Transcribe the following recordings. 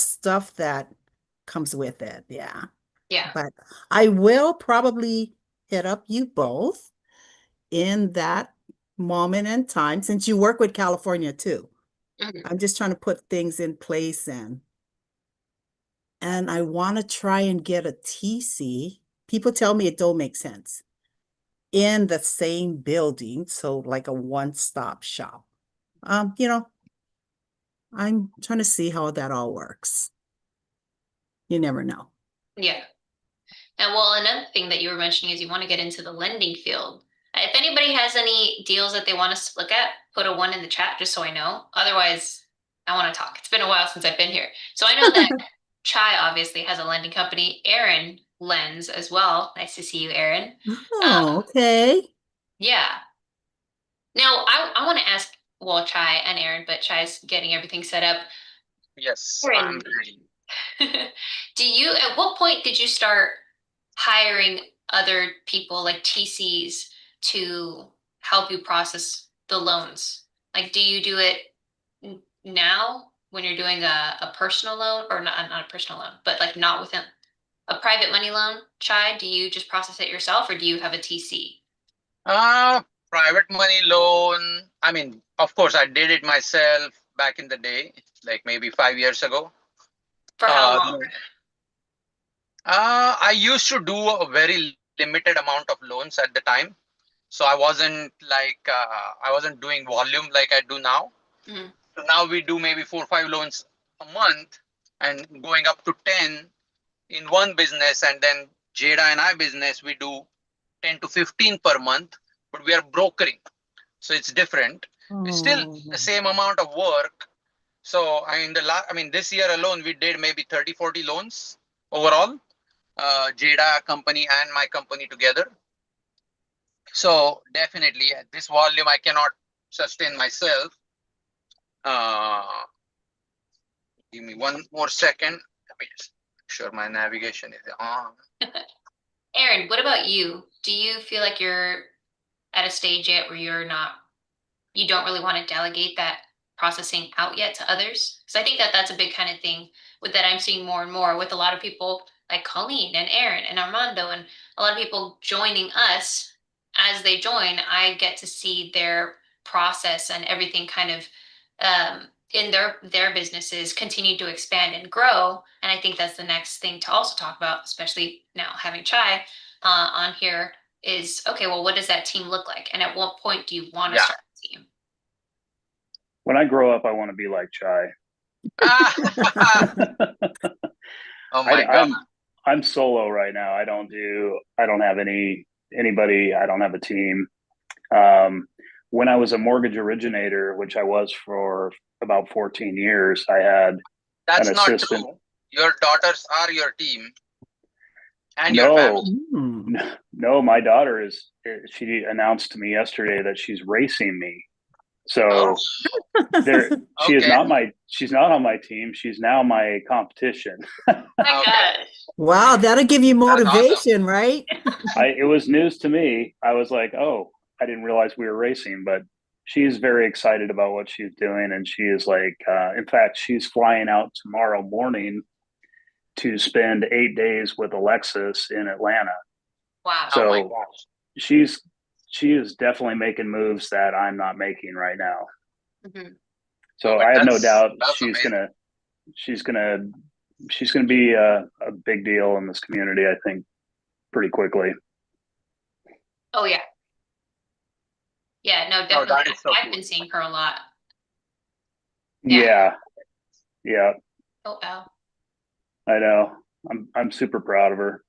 stuff that comes with it. Yeah. Yeah. But I will probably hit up you both in that moment in time since you work with California too. Mhm. I'm just trying to put things in place and I want to try and get a TC. People tell me it don't make sense in the same building, so like a one-stop shop. Um, you know, I'm trying to see how that all works. You never know. Yeah. And well, another thing that you were mentioning is you want to get into the lending field. If anybody has any deals that they want us to look at, put a one in the chat just so I know. Otherwise, I want to talk. It's been a while since I've been here. So I know that Chai obviously has a lending company. Aaron lends as well. Nice to see you, Aaron. Oh, okay. Yeah. Now, I want to ask, well, Chai and Aaron, but Chai's getting everything set up. Yes, I'm Aaron, ready. at what point did you start hiring other people like TCs to help you process the loans? Like, do you do it now when you're doing a personal loan or not a personal loan, but like not within a private money loan, Chai? Do you just process it yourself or do you have a TC? Uh, Private money loan. I mean, of course, I did it myself back in the day, like maybe 5 years ago. For how Uh, long? I used to do a very limited amount of loans at the time. So I wasn't doing volume like I do now. Mhm. So now we do maybe 4 or 5 loans a month and going up to 10 in one business. And then Jada and I business, we do 10 to 15 per month, but we are brokering. So it's different. It's still the Oh, same amount of work. So I mean, this year alone, we did maybe 30, 40 loans overall, Jada company and my company together. So definitely at this volume, I cannot sustain myself. Uh, Give me one more second. Let me just make sure my navigation is on. Aaron, what about you? Do you feel like you're at a stage yet where you don't really want to delegate that processing out yet to others? Because I think that that's a big kind of thing with that I'm seeing more and more with a lot of people like Colleen and Aaron and Armando and a lot of people joining us. As they join, I get to see their process and everything kind of in their businesses continue to expand and grow. And I think that's the next thing to also talk about, especially now having Chai on here. Is okay. Well, what does that team look like, and at what point do you want to Yeah. start a team? When I grow up, I want to be like Chai. Ah, oh I, my God. I'm solo right now. I don't have anybody. I don't have a team. Um, when I was a mortgage originator, which I was for about 14 years, I had an That's not assistant. true. Your daughters are your team and your family. No, hmm. no, my daughter is. She announced to me yesterday that she's racing me. Oh, So there, okay. she's not on my team. She's now my competition. My Okay. gosh. Wow, that'll give you That's awesome. motivation, right? It was news to me. I was like, oh, I didn't realize we were racing, but she's very excited about what she's doing. And she is like, in fact, she's flying out tomorrow morning to spend 8 days with Alexis in Atlanta. Wow. Oh my So gosh. she's, she is definitely making moves that I'm not making right now. Mhm. Oh, So but I have no that's doubt that's amazing. she's gonna, she's gonna be a big deal in this community. I think pretty quickly. Oh yeah. Yeah. No, No, definitely. that is so I've cool. been seeing her a lot. Yeah. Yeah, yeah, Oh wow. I know. I'm super proud of her.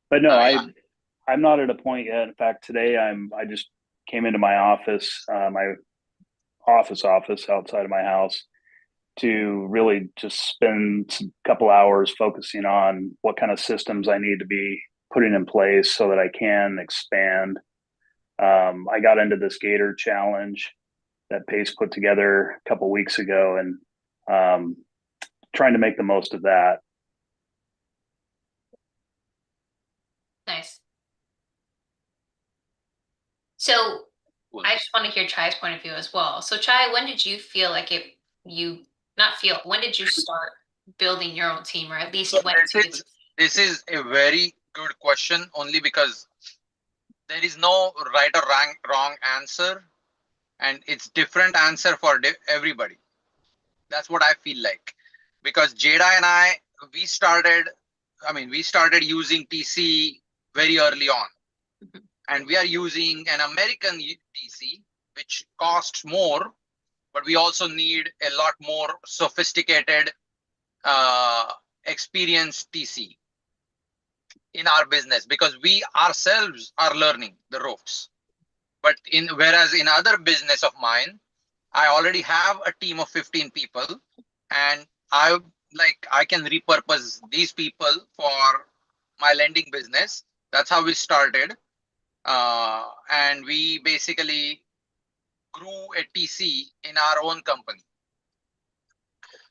But no, Oh yeah. I'm not at a point yet. In fact, today I just came into my office, my office outside of my house to really just spend a couple hours focusing on what kind of systems I need to be putting in place so that I can expand. I got into this Gator challenge that Pace put together a couple weeks ago, and um, trying to make the most of that. Nice. So Cool. I just want to hear Chai's point of view as well. So Chai, when did you feel like you not feel, when did you start building your own team, or at least So went to the this is a very good question, only because there is no right or wrong answer, and it's different answer for everybody. That's what I feel like, because Jada and I, we started, we started using TC very early on, Mhm. and we are using an American TC, which costs more, but we also need a lot more sophisticated, experienced TC in our business, because we ourselves are learning the ropes. But whereas in other business of mine, I already have a team of 15 people, and I can repurpose these people for my lending business. That's how we started. And we basically grew a TC in our own company.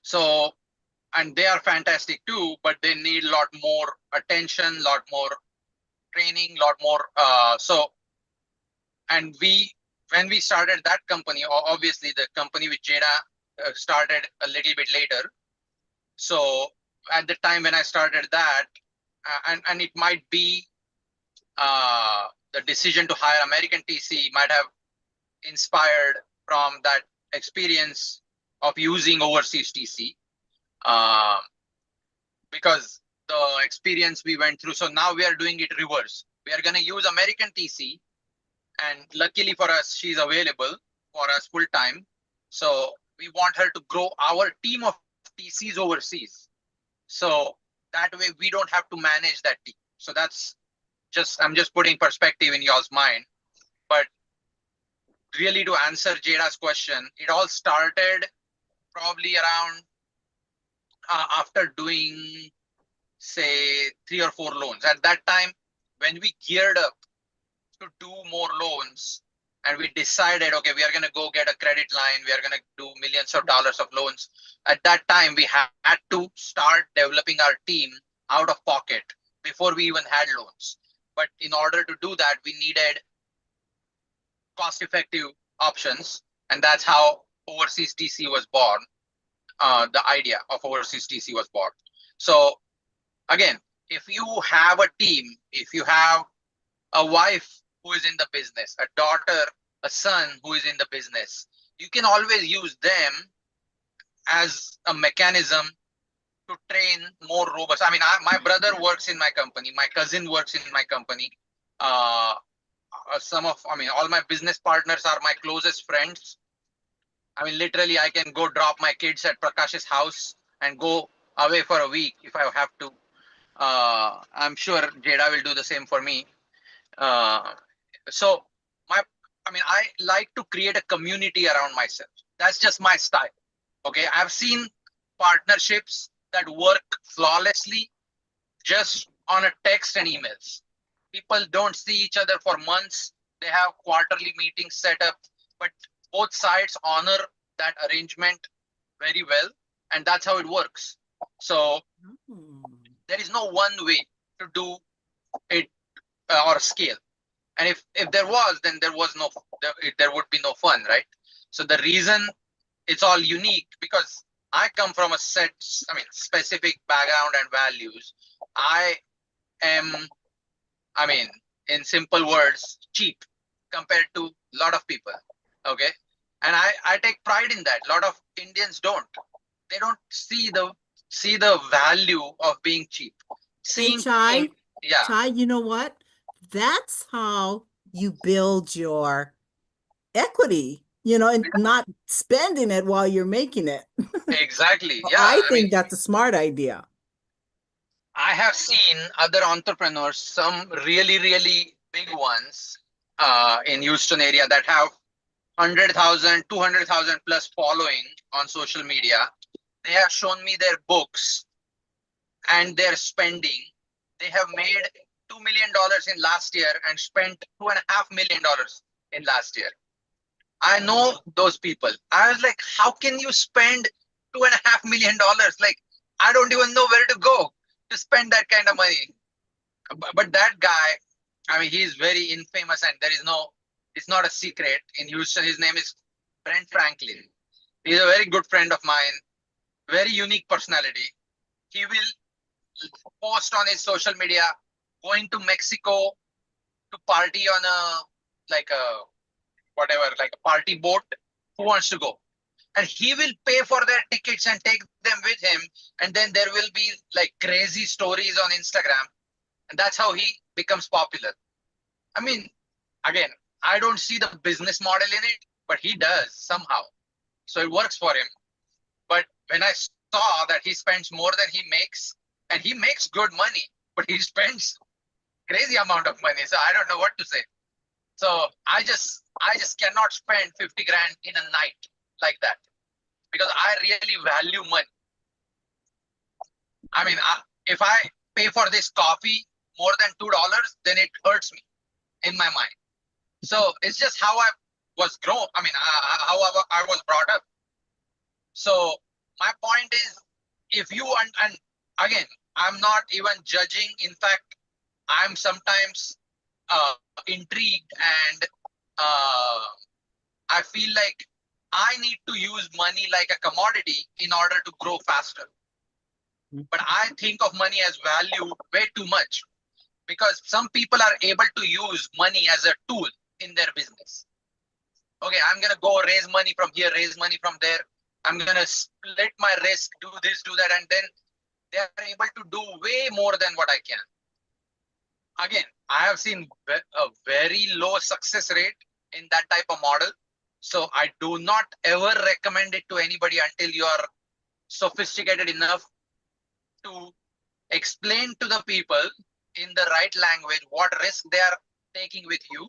So, and they are fantastic too, but they need a lot more attention, lot more training, lot more. And when we started that company, obviously the company with Jada started a little bit later. So at the time when I started that, and it might be the decision to hire American TC might have inspired from that experience of using overseas TC, because the experience we went through. So now we are doing it reverse. We are going to use American TC, and luckily for us, she's available for us full time. So we want her to grow our team of TCs overseas. So that way we don't have to manage that team. So that's I'm just putting perspective in y'all's mind. But really, to answer Jada's question, it all started probably around after doing, say, 3 or 4 loans. At that time, when we geared up to do more loans, and we decided, okay, we are going to go get a credit line, we are going to do millions of dollars of loans. At that time, we had to start developing our team out of pocket before we even had loans. But in order to do that, we needed cost-effective options, and that's how overseas TC was born. The idea of overseas TC was born. So again, if you have a team, if you have a wife who is in the business, a daughter, a son who is in the business, you can always use them as a mechanism to train more robust. My brother works in my company, my cousin works in my company. All my business partners are my closest friends. Literally, I can go drop my kids at Prakash's house and go away for a week if I have to. I'm sure Jada will do the same for me. So I like to create a community around myself. That's just my style. Okay. I've seen partnerships that work flawlessly just on a text and emails. People don't see each other for months. They have quarterly meetings set up, but both sides honor that arrangement very well. And that's how it works. So there is no one way to do it or scale. And if there was, then there would be no fun, right? So the reason it's all unique, because I come from a specific background and values. I am, in simple words, cheap compared to a lot of people. Okay. And I take pride in that. A lot of Indians don't. They don't see the value of being cheap. Hey, Chai, yeah. Chai, you know what? That's how you build your equity, and not spending it while you're making it. Exactly. Yeah. I think that's a smart idea. I have seen other entrepreneurs, some really, really big ones in Houston area that have 100,000, 200,000 plus following on social media. They have shown me their books and their spending. They have made $2 million in last year and spent $2.5 million in last year. I know those people. I was like, how can you spend $2.5 million? Like, I don't even know where to go to spend that kind of money. But that guy, he's very infamous, and it's not a secret in Houston. His name is Brent Franklin. He's a very good friend of mine. very unique personality. He will post on his social media going to Mexico to party on like a whatever, like a party boat. Who wants to go? And he will pay for their tickets and take them with him. And then there will be like crazy stories on Instagram. And that's how he becomes popular. I mean, again, I don't see the business model in it, but he does somehow. So it works for him. But when I saw that he spends more than he makes, and he makes good money, but he spends crazy amount of money. So I don't know what to say. So I just cannot spend 50 grand in a night like that, because I really value money. I mean, if I pay for this coffee more than $2, then it hurts me in my mind. So it's just how I was grown. I mean, how I was brought up. So my point is, if you and again, I'm not even judging. In fact, I'm sometimes intrigued, and I feel like I need to use money like a commodity in order to grow faster. But I think of money as value way too much, because some people are able to use money as a tool in their business. Okay, I'm going to go raise money from here, raise money from there. I'm going to split my risk, do this, do that. And then they are able to do way more than what I can. Again, I have seen a very low success rate in that type of model. So I do not ever recommend it to anybody until you are sophisticated enough to explain to the people in the right language what risk they are taking with you,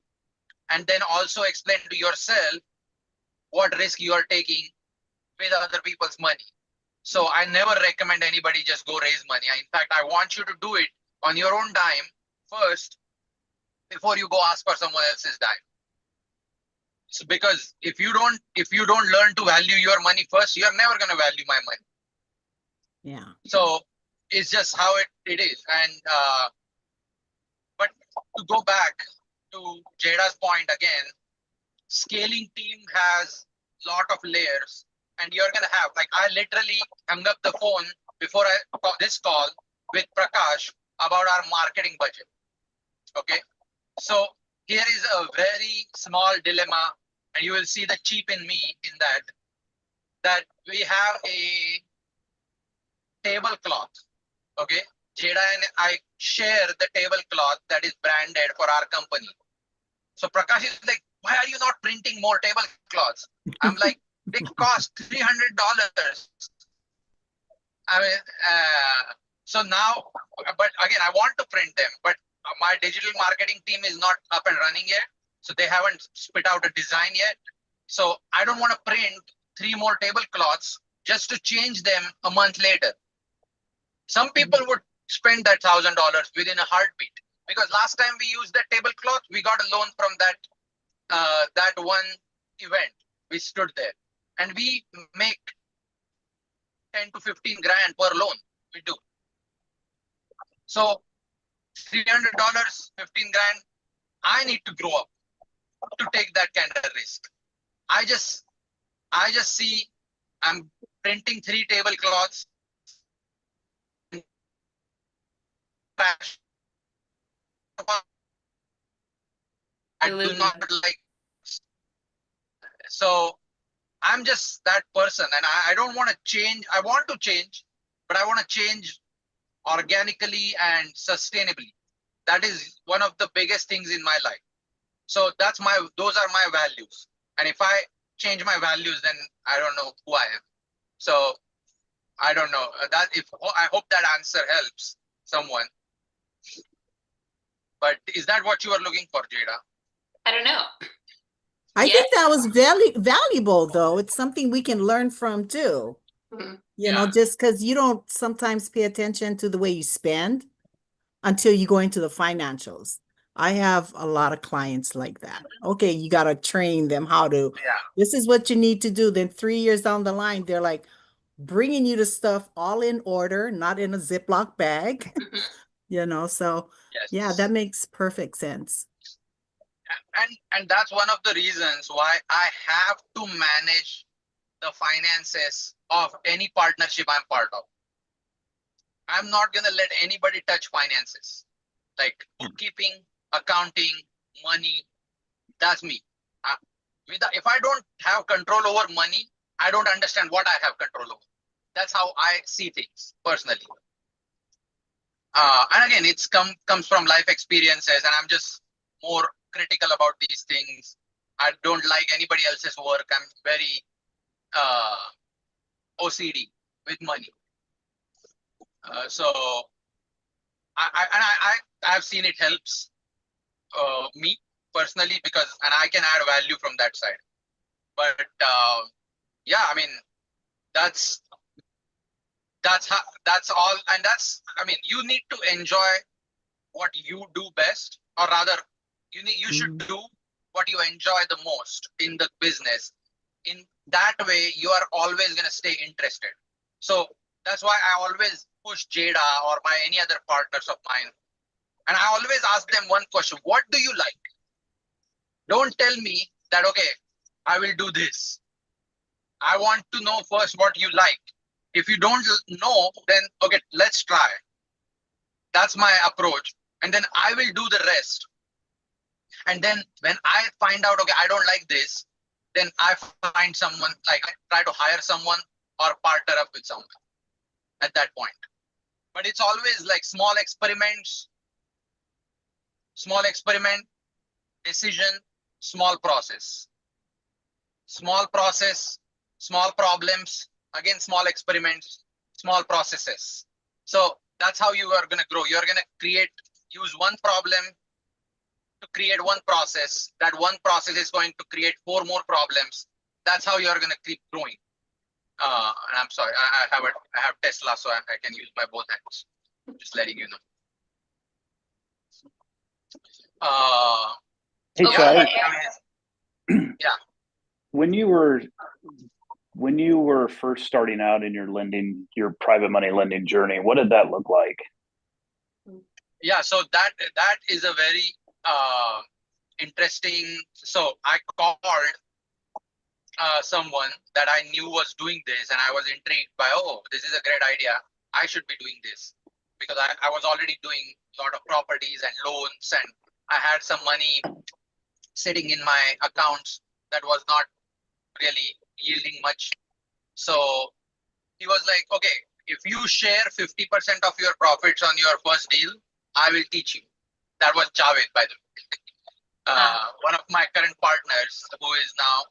and then also explain to yourself what risk you are taking with other people's money. So I never recommend anybody just go raise money. In fact, I want you to do it on your own dime first before you go ask for someone else's dime. So because if you don't learn to value your money first, you're never going to value my money. Yeah. So it's just how it is. And but to go back to Jada's point again, scaling team has lot of layers, and you're gonna have, like, I literally hung up the phone before this call with Prakash about our marketing budget. Okay, so here is a very small dilemma, and you will see the cheap in me in that we have a tablecloth. Okay, Jada and I share the tablecloth that is branded for our company. So Prakash is like, why are you not printing more tablecloths? I'm like, it costs $300. I mean, so now, but again, I want to print them, but my digital marketing team is not up and running yet. So they haven't spit out a design yet. So I don't want to print 3 more tablecloths just to change them a month later. Some people would spend that $1,000 within a heartbeat, because last time we used that tablecloth, we got a loan from that one event. We stood there, and we make 10 to 15 grand per loan. We do. So $300, 15 grand. I need to grow up to take that kind of risk. I just see I'm printing 3 tablecloths. I do not like. So I'm just that person, and I don't want to change. I want to change, but I want to change organically and sustainably. That is one of the biggest things in my life. So those are my values. And if I change my values, then I don't know who I am. So I don't know I hope that answer helps someone. But is that what you are looking for, Jada? I don't know. I Yeah. think that was very valuable, though. It's something we can learn from too. Mhm. You know, just because you don't sometimes pay attention to the way you spend until you go into the financials. I have a lot of clients like that. Okay, you got to train them how to, this is what you need to do. Then 3 years down the line, they're like bringing you the stuff all in order, not in a Ziploc bag, Mhm. you know, so yeah, that makes perfect sense. And that's one of the reasons why I have to manage the finances of any partnership I'm part of. I'm not going to let anybody touch finances. Like bookkeeping, accounting, money, that's me. If I don't have control over money, I don't understand what I have control over. That's how I see things personally. And again, it's comes from life experiences, and I'm just more critical about these things. I don't like anybody else's work. I'm very OCD with money. So I've seen it helps me personally because, and I can add value from that side. But yeah, I mean, that's all, and I mean, you need to enjoy what you do best, or rather, you should do what you enjoy the most in the business. In that way, you are always gonna stay interested. So that's why I always push Jada or any other partners of mine, and I always ask them one question: what do you like? Don't tell me that, okay, I will do this. I want to know first what you like. If you don't know, then okay, let's try. That's my approach. And then I will do the rest. And then when I find out, okay, I don't like this, then I find someone, like I try to hire someone or partner up with someone at that point. But it's always like small experiment, decision, small process, small problems, again, small experiments, small processes. So that's how you are going to grow. You're going to use one problem to create one process. That one process is going to create 4 more problems. That's how you're going to keep growing. And I'm sorry, I have Tesla, so I can use my both hands. Just letting you know. Hey, Okay, Shai, Yeah. when you were first starting out in your private money lending journey, what did that look like? Yeah, so that is a very interesting. So I called someone that I knew was doing this, and I was intrigued by, oh, this is a great idea. I should be doing this because I was already doing a lot of properties and loans, and I had some money sitting in my accounts that was not really yielding much. So he was like, okay, if you share 50% of your profits on your first deal, I will teach you. That was Javed, by the way. One of my current partners, who is now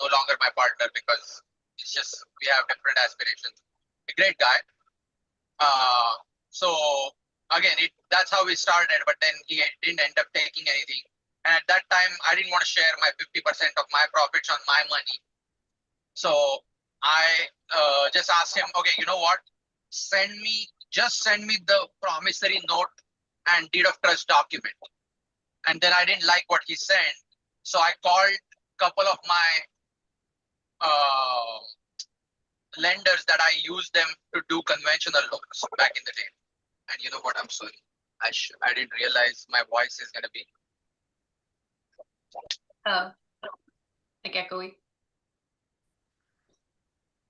no longer my partner because it's just we have different aspirations. A great guy. So again, that's how we started, but then he didn't end up taking anything. And at that time, I didn't want to share my 50% of my profits on my money. So I just asked him, okay, you know what? Just send me the promissory note and deed of trust document. And then I didn't like what he sent. So I called a couple of my lenders that I used them to do conventional loans back in the day. And you know what? I'm sorry. I didn't realize my voice is going to be. like echoey.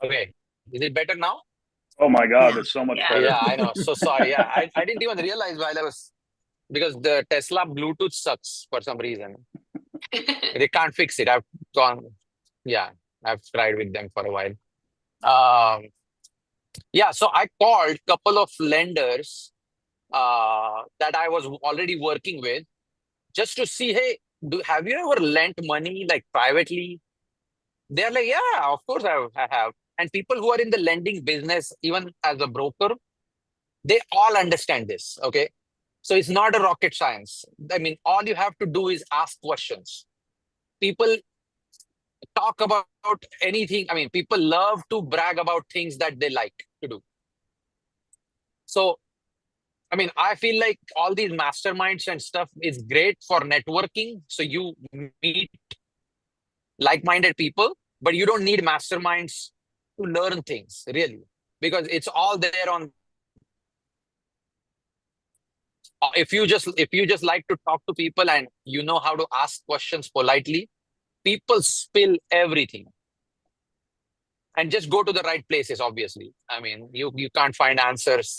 Okay, is it better now? Oh my God, Yeah. that's so much Yeah. better. Yeah, I know. So sorry. Yeah, I didn't even realize while I was, because the Tesla Bluetooth sucks for some reason. They can't fix it. I've tried with them for a while. Yeah, so I called a couple of lenders that I was already working with just to see, hey, have you ever lent money like privately? They're like, yeah, of course I have. And people who are in the lending business, even as a broker, they all understand this. Okay. So it's not a rocket science. I mean, all you have to do is ask questions. People talk about anything. I mean, people love to brag about things that they like to do. So, I mean, I feel like all these masterminds and stuff is great for networking. So you meet like-minded people, but you don't need masterminds to learn things, really, because it's all there on. If you just like to talk to people and you know how to ask questions politely, people spill everything. and just go to the right places. Obviously, I mean, you can't find answers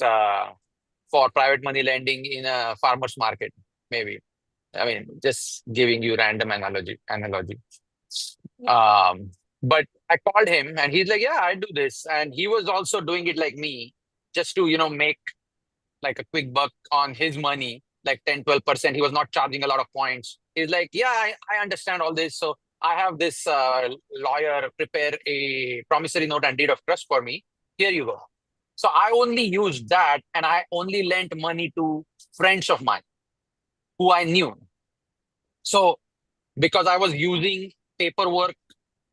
for private money lending in a farmer's market, maybe. I mean, just giving you random analogy. But I called him and he's like, yeah, I do this. And he was also doing it like me, just to, make like a quick buck on his money, like 10-12%. He was not charging a lot of points. He's like, yeah, I understand all this. So I have this lawyer prepare a promissory note and deed of trust for me. Here you go. So I only used that, and I only lent money to friends of mine who I knew. So because I was using paperwork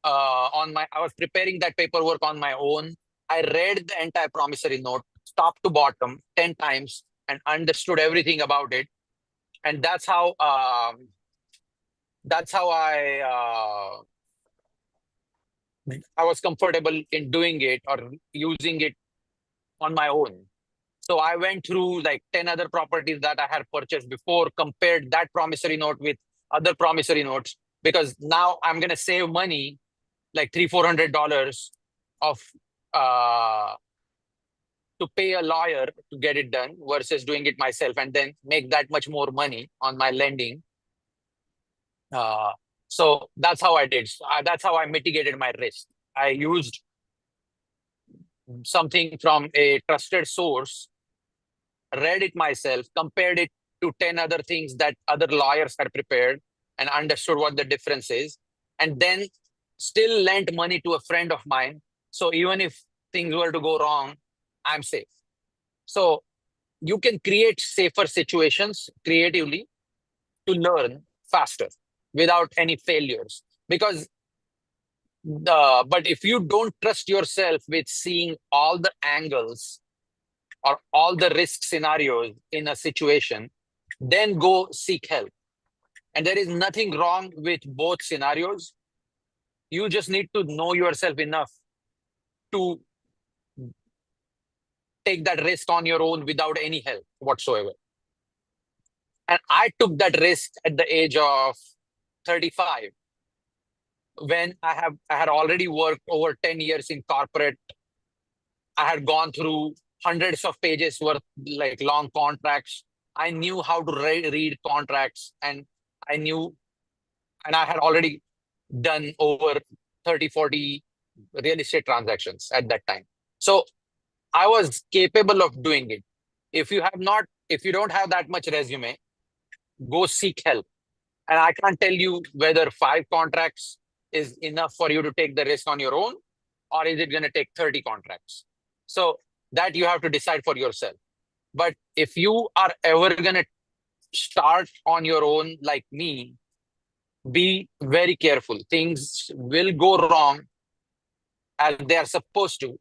I was preparing that paperwork on my own. I read the entire promissory note, top to bottom, 10 times, and understood everything about it. And that's how I was comfortable in doing it or using it on my own. So I went through like 10 other properties that I had purchased before, compared that promissory note with other promissory notes, because now I'm gonna save money, like $300-400 of uh to pay a lawyer to get it done versus doing it myself and then make that much more money on my lending. So that's how I did. That's how I mitigated my risk. I used something from a trusted source, read it myself, compared it to 10 other things that other lawyers had prepared, and understood what the difference is, and then still lent money to a friend of mine. So even if things were to go wrong, I'm safe. So you can create safer situations creatively to learn faster without any failures. But if you don't trust yourself with seeing all the angles or all the risk scenarios in a situation, then go seek help. And there is nothing wrong with both scenarios. You just need to know yourself enough to take that risk on your own without any help whatsoever. And I took that risk at the age of 35, when I had already worked over 10 years in corporate. I had gone through hundreds of pages worth, like, long contracts. I knew how to read contracts, and I knew, and I had already done over 30-40 real estate transactions at that time. So I was capable of doing it. If you don't have that much resume, go seek help. And I can't tell you whether 5 contracts is enough for you to take the risk on your own, or is it going to take 30 contracts. So that you have to decide for yourself. But if you are ever going to start on your own like me, be very careful. Things will go wrong as they are supposed to,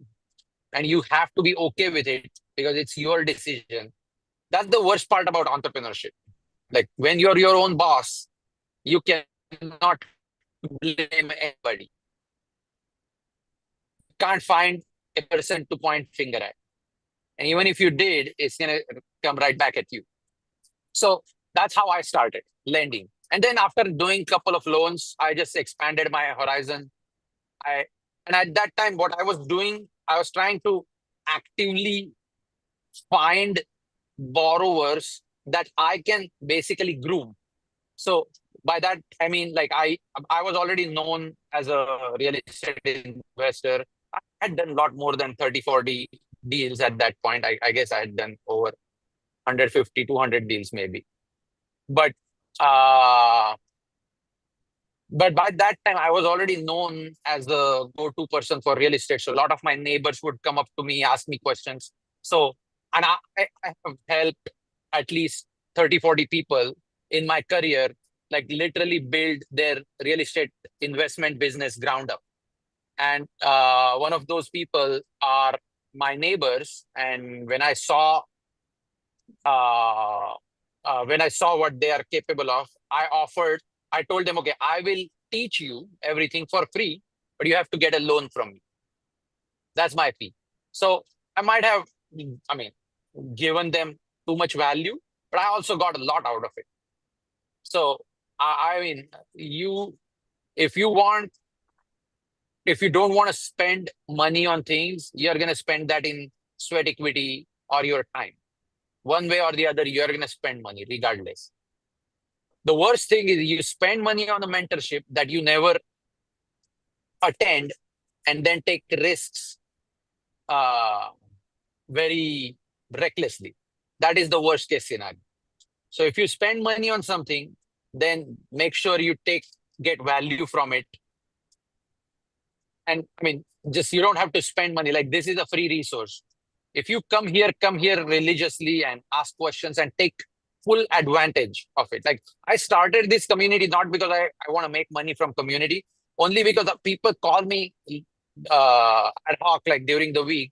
and you have to be okay with it because it's your decision. That's the worst part about entrepreneurship. Like, when you're your own boss, you cannot blame anybody. You can't find a person to point finger at. And even if you did, it's going to come right back at you. So that's how I started lending. And then after doing a couple of loans, I just expanded my horizon. And at that time, what I was doing, I was trying to actively find borrowers that I can basically groom. So by that, I mean, like, I was already known as a real estate investor. I had done a lot more than 30-40 deals at that point. I guess I had done over 150-200 deals maybe. But by that time, I was already known as the go-to person for real estate. So a lot of my neighbors would come up to me, ask me questions. So, and I have helped at least 30-40 people in my career, like, literally build their real estate investment business ground up. And one of those people are my neighbors. And uh, when I saw what they are capable of, I told them, okay, I will teach you everything for free, but you have to get a loan from me. That's my fee. So I might have, I mean, given them too much value, but I also got a lot out of it. So, I mean, if you want if you don't want to spend money on things, you're going to spend that in sweat equity or your time. One way or the other, you're going to spend money regardless. The worst thing is you spend money on a mentorship that you never attend and then take risks very recklessly. That is the worst case scenario. So if you spend money on something, then make sure you get value from it. And I mean, just you don't have to spend money. Like, this is a free resource. If you come here religiously and ask questions and take full advantage of it. Like, I started this community not because I want to make money from community, only because the people call me ad hoc, like during the week.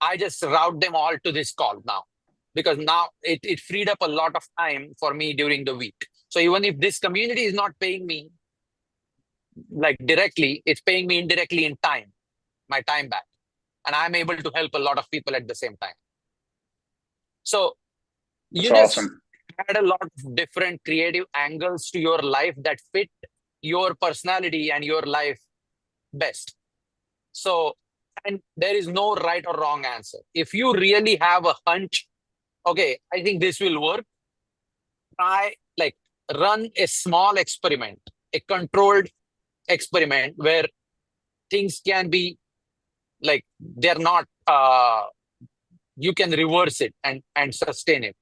I just route them all to this call now, because now it freed up a lot of time for me during the week. So even if this community is not paying me like directly, it's paying me indirectly in time, my time back. And I'm able to help a lot of people at the same time. So That's you just awesome. add a lot of different creative angles to your life that fit your personality and your life best. So, and there is no right or wrong answer. If you really have a hunch, okay, I think this will work, run a small experiment, a controlled experiment where things can be like, they're not, you can reverse it and sustain it.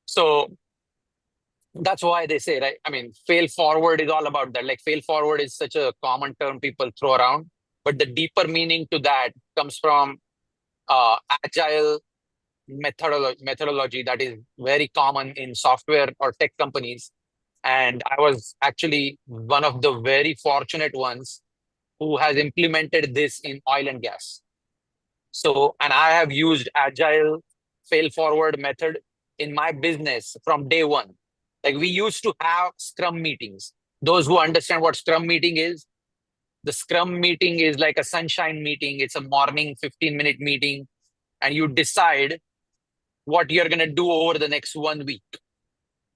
So that's why they say, right? I mean, fail forward is all about that. Like, fail forward is such a common term people throw around, but the deeper meaning to that comes from agile methodology that is very common in software or tech companies. And I was actually one of the very fortunate ones who has implemented this in oil and gas. So, and I have used agile fail forward method in my business from day one. Like, we used to have scrum meetings. Those who understand what scrum meeting is, the scrum meeting is like a sunshine meeting. It's a morning 15-minute meeting, and you decide what you're going to do over the next 1 week.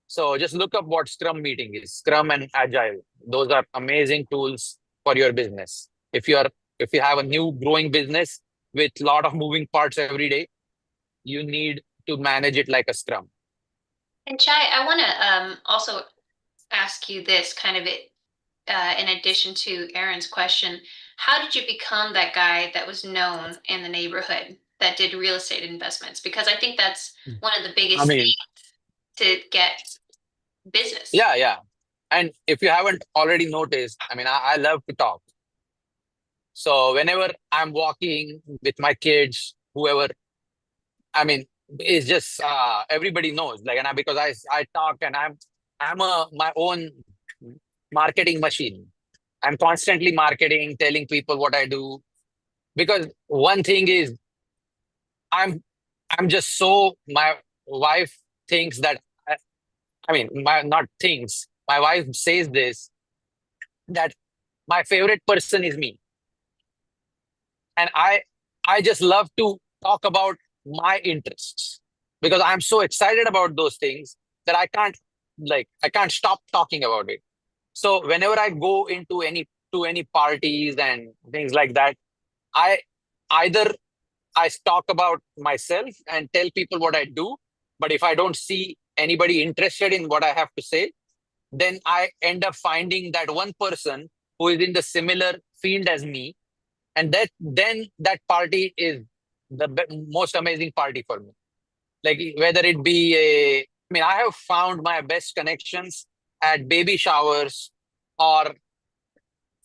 So just look up what scrum meeting is. Scrum and agile, those are amazing tools for your business. If you have a new growing business with a lot of moving parts every day, you need to manage it like a scrum. And Chai, I want to also ask you this kind of in addition to Aaron's question. How did you become that guy that was known in the neighborhood that did real estate investments? Because I think that's one of the I biggest mean, things to get business. yeah. And if you haven't already noticed, I mean, I love to talk. So whenever I'm walking with my kids, whoever, I mean, it's just everybody knows. Like, and because I talk, and I'm my own marketing machine. I'm constantly marketing, telling people what I do. Because one thing is, I'm I'm just so, my wife thinks that I mean, my not thinks. My wife says this, that my favorite person is me, and I just love to talk about my interests, because I'm so excited about those things that I can't stop talking about it. So whenever I go into any parties and things like that, I either I talk about myself and tell people what I do, but if I don't see anybody interested in what I have to say, then I end up finding that one person who is in the similar field as me, and that party is the most amazing party for me. Like, whether it be I mean, I have found my best connections at baby showers or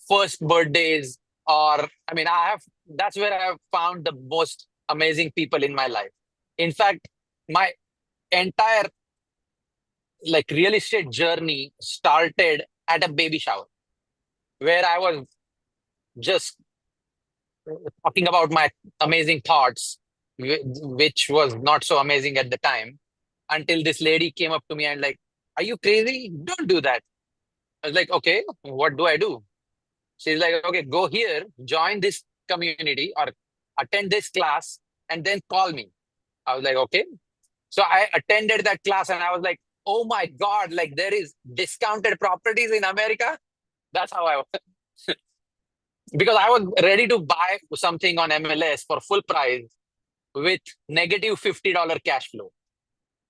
first birthdays, or I mean, that's where I have found the most amazing people in my life. In fact, my entire like real estate journey started at a baby shower, where I was just talking about my amazing thoughts, which was not so amazing at the time, until this lady came up to me and like, "Are you crazy? Don't do that." I was like, "Okay, what do I do?" She's like, "Okay, go here, join this community or attend this class, and then call me." I was like, "Okay." So I attended that class, and I was like, "Oh my God, like, there is discounted properties in America." That's how I was. because I was ready to buy something on MLS for full price with negative $50 cash flow.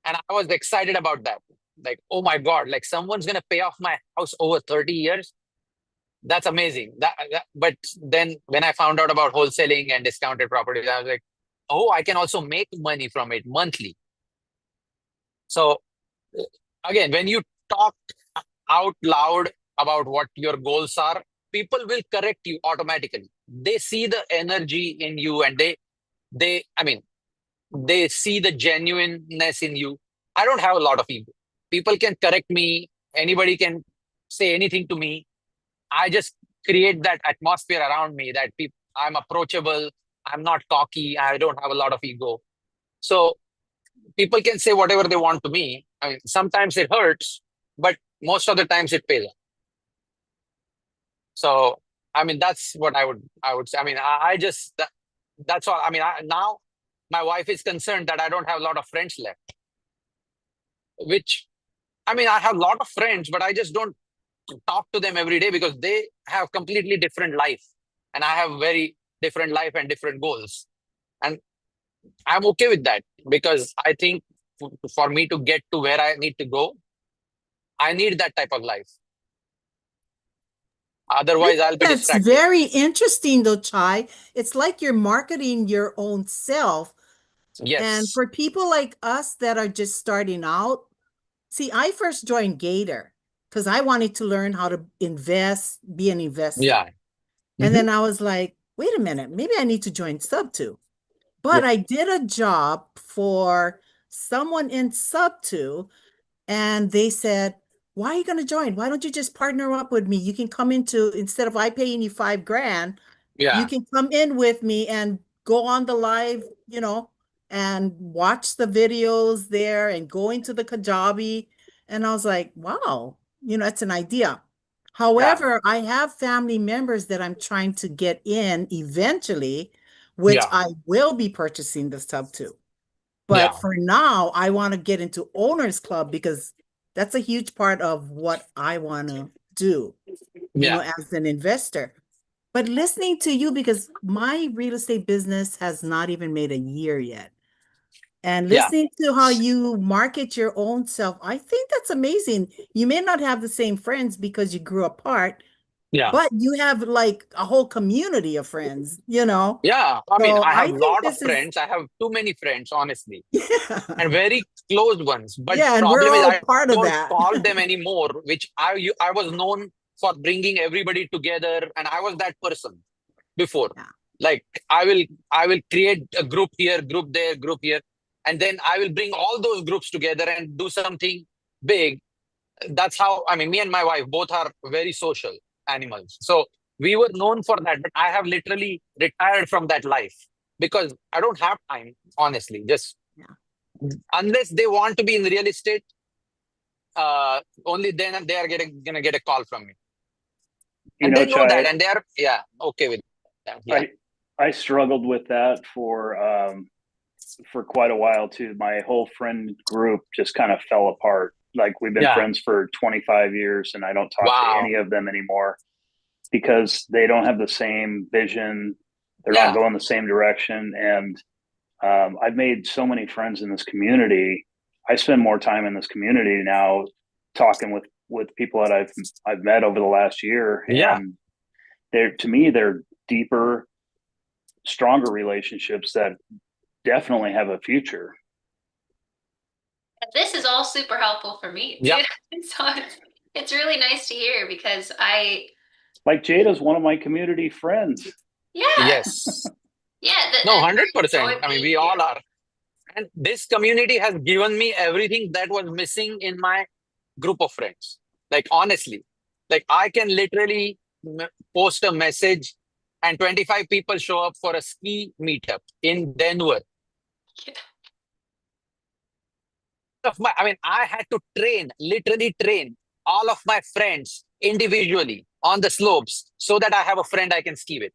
And I was excited about that. Like, oh my God, like someone's going to pay off my house over 30 years. That's amazing. But then when I found out about wholesaling and discounted properties, I was like, oh, I can also make money from it monthly. So again, when you talk out loud about what your goals are, people will correct you automatically. They see the energy in you and I mean, they see the genuineness in you. I don't have a lot of ego. People can correct me. Anybody can say anything to me. I just create that atmosphere around me that I'm approachable. I'm not cocky. I don't have a lot of ego. So people can say whatever they want to me. I mean, sometimes it hurts, but most of the times it pays off. So, I mean, that's what I would say. I mean, that's all. I mean, now my wife is concerned that I don't have a lot of friends left, which, I mean, I have a lot of friends, but I just don't talk to them every day because they have completely different life and I have very different life and different goals. And I'm okay with that because I think for me to get to where I need to go, I need that type of life. I Otherwise, I'll think be that's distracted. very interesting though, Chai. It's like you're marketing your own self. And Yes. for people like us that are just starting out, see, I first joined Gator because I wanted to learn how to invest, be an investor. Yeah. And Hmm. then I was like, wait a minute, maybe I need to join Sub2. Yeah. But I did a job for someone in Sub2, and they said, why are you going to join? Why don't you just partner up with me? You can come into, instead of I paying you $5,000, you Yeah. can come in with me and go on the live, and watch the videos there and go into the Kajabi. And I was like, wow, it's an idea. Yeah. However, I have family members that I'm trying to get in eventually, which Yeah. I will be purchasing the Sub2. But Yeah. for now, I want to get into Owners Club because that's a huge part of what I want to do, Yeah. as an investor. But listening to you, because my real estate business has not even made a year yet. And Yeah. listening to how you market your own self, I think that's amazing. You may not have the same friends because you grew apart, Yeah. but you have like a whole community of friends, Yeah. I mean, So I have I a think lot of this is, friends. I have too many friends, honestly, yeah, and very close ones. But yeah, and we're problem is, all I part of don't that. call them anymore, which I was known for bringing everybody together, and I was that person before. Yeah. Like I will create a group here, group there, group here, and then I will bring all those groups together and do something big. That's how, I mean, me and my wife both are very social animals. So we were known for that, but I have literally retired from that life because I don't have time, honestly. Just Yeah. unless they want to be in real estate, only then they are gonna get a call from me. You And know, they know that Chai, and they are, yeah, okay with that. Yeah. I struggled with that for quite a while too. My whole friend group just kind of fell apart. Like we've been Yeah. friends for 25 years and I don't talk to Wow. any of them anymore because they don't have the same vision. They're not Yeah. going the same direction. And I've made so many friends in this community. I spend more time in this community now talking with people that I've met over the last year. Yeah. And to me, they're deeper, stronger relationships that definitely have a future. This is all super helpful for me Yeah. too. So it's really nice to hear because Like Jada's one of my community friends. yeah, Yes. yeah, No, and I 100%. enjoy I mean, being we here. all are. And this community has given me everything that was missing in my group of friends. Like, honestly, like I can literally post a message and 25 people show up for a ski meetup in Denver. I mean, I had to literally train all of my friends individually on the slopes so that I have a friend I can ski with.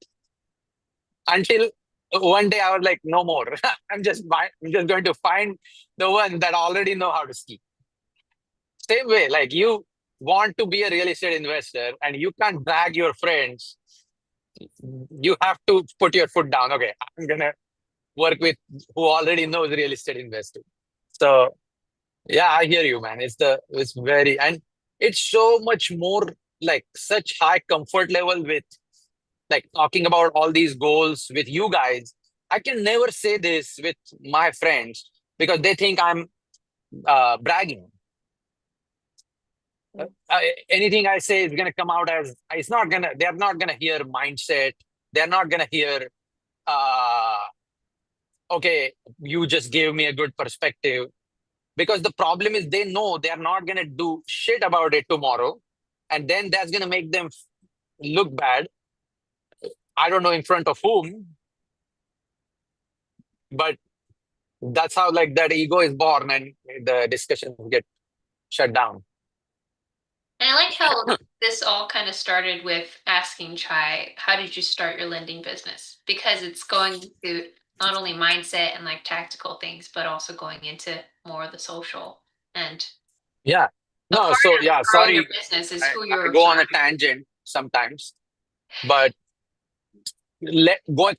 Until one day I was like, no more. I'm just going to find the one that already know how to ski. Same way, like you want to be a real estate investor and you can't drag your friends you have to put your foot down. Okay, I'm gonna work with who already knows real estate investing. So yeah, I hear you, man. It's very, and it's so much more like such high comfort level with like talking about all these goals with you guys. I can never say this with my friends because they think I'm bragging. Anything I say is gonna come out as it's not gonna. They're not gonna hear mindset. They're not gonna hear. Uh, okay, you just gave me a good perspective. Because the problem is they know they are not gonna do shit about it tomorrow, and then that's gonna make them look bad. I don't know in front of whom, but that's how like that ego is born, and the discussions get shut down. And I like how this all kind of started with asking Chai, how did you start your lending business? Because it's going into not only mindset and like tactical things, but also going into more of the social. And Yeah. a No, part so of yeah, growing your sorry, business is I, who I you're go on a surrounding. tangent sometimes, but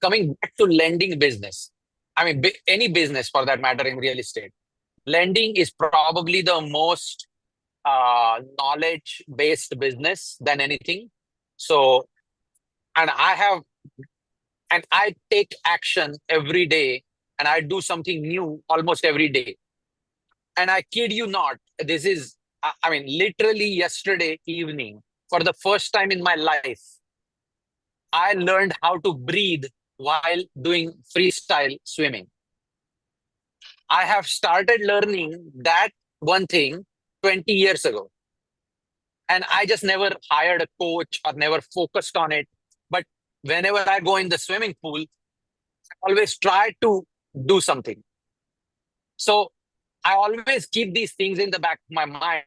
coming back to lending business. I mean, any business for that matter in real estate. Lending is probably the most knowledge based business than anything. So, and I take action every day and I do something new almost every day. And I kid you not, this is, I mean, literally yesterday evening, for the first time in my life, I learned how to breathe while doing freestyle swimming. I have started learning that one thing 20 years ago. And I just never hired a coach or never focused on it. But whenever I go in the swimming pool, I always try to do something. So I always keep these things in the back of my mind,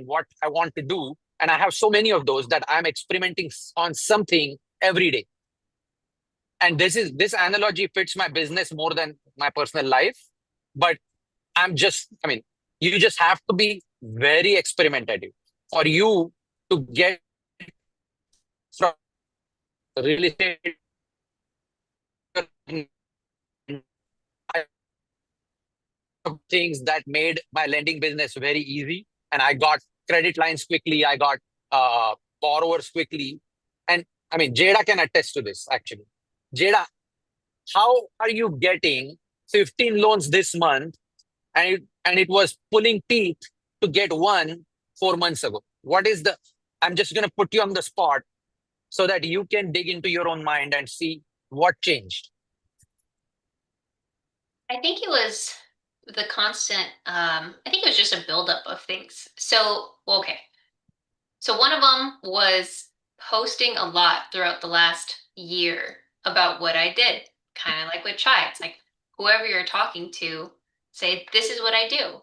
what I want to do. And I have so many of those that I'm experimenting on something every day. And this analogy fits my business more than my personal life. But I mean, you just have to be very experimentative for you to get from real estate things that made my lending business very easy. And I got credit lines quickly. I got borrowers quickly. And I mean, Jada can attest to this actually. Jada, how are you getting 15 loans this month and it was pulling teeth to get one 4 months ago? What is I'm just going to put you on the spot so that you can dig into your own mind and see what changed. I think it was the constant, I think it was just a buildup of things. So, well, okay. So one of them was posting a lot throughout the last year about what I did, kind of like with Chai. It's like whoever you're talking to, say, this is what I do.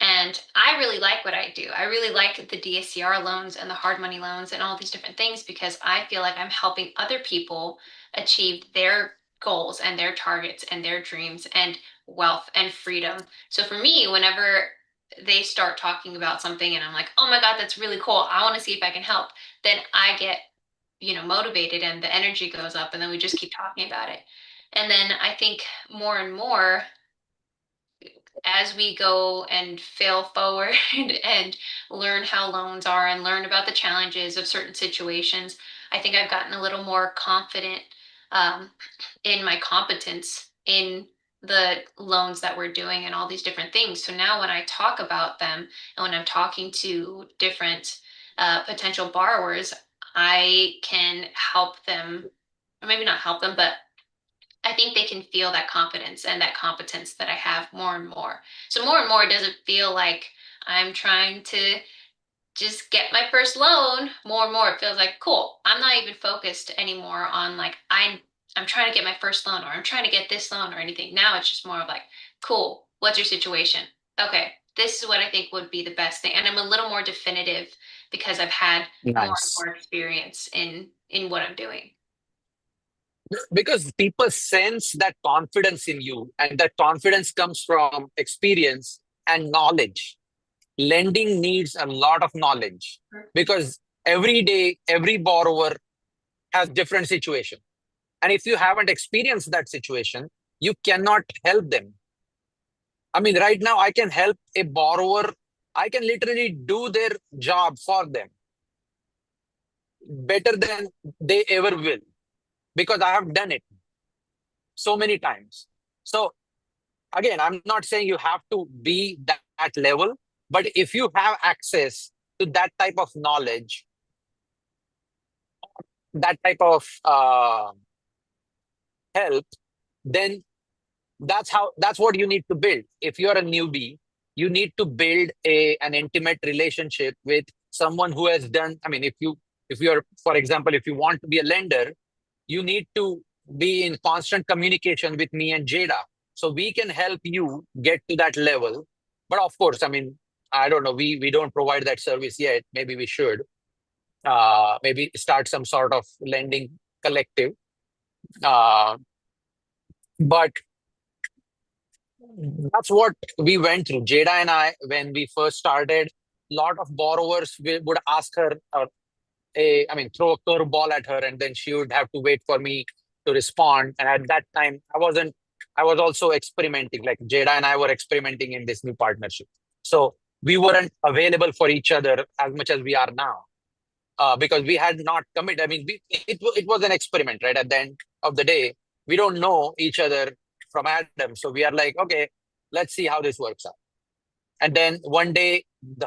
And I really like what I do. I really like the DSCR loans and the hard money loans and all these different things because I feel like I'm helping other people achieve their goals and their targets and their dreams and wealth and freedom. So for me, whenever they start talking about something and I'm like, oh my God, that's really cool. I want to see if I can help. Then I get, motivated and the energy goes up and then we just keep talking about it. And then I think more and more as we go and fail forward and learn how loans are and learn about the challenges of certain situations, I think I've gotten a little more confident um, in my competence in the loans that we're doing and all these different things. So now when I talk about them and when I'm talking to different potential borrowers, I can help them, or maybe not help them, but I think they can feel that confidence and that competence that I have more and more. So more and more, it doesn't feel like I'm trying to just get my first loan. More and more, it feels like cool. I'm not even focused anymore on like I'm trying to get my first loan or I'm trying to get this loan or anything. Now it's just more of like, cool. What's your situation? Okay, this is what I think would be the best thing, and I'm a little more definitive because I've had more and Nice. more experience in what I'm doing. Because people sense that confidence in you, and that confidence comes from experience and knowledge. Lending needs a lot of knowledge because every day, every borrower has different situation. And if you haven't experienced that situation, you cannot help them. I mean, right now I can help a borrower. I can literally do their job for them better than they ever will because I have done it so many times. So again, I'm not saying you have to be that level, but if you have access to that type of knowledge, that type of help, then that's what you need to build. If you're a newbie, you need to build an intimate relationship with someone who has done. I mean, if you're, for example, if you want to be a lender, you need to be in constant communication with me and Jada, so we can help you get to that level. But of course, I mean, I don't know, we don't provide that service yet. Maybe we should. Maybe start some sort of lending collective. But that's what we went through. Jada and I, when we first started, a lot of borrowers would ask her, I mean, throw a curveball at her, and then she would have to wait for me to respond. And at that time, I was also experimenting. Like Jada and I were experimenting in this new partnership. So we weren't available for each other as much as we are now. Because we had not committed. I mean, it was an experiment, right? At the end of the day, we don't know each other from Adam. So we are like, okay, let's see how this works out. And then one day,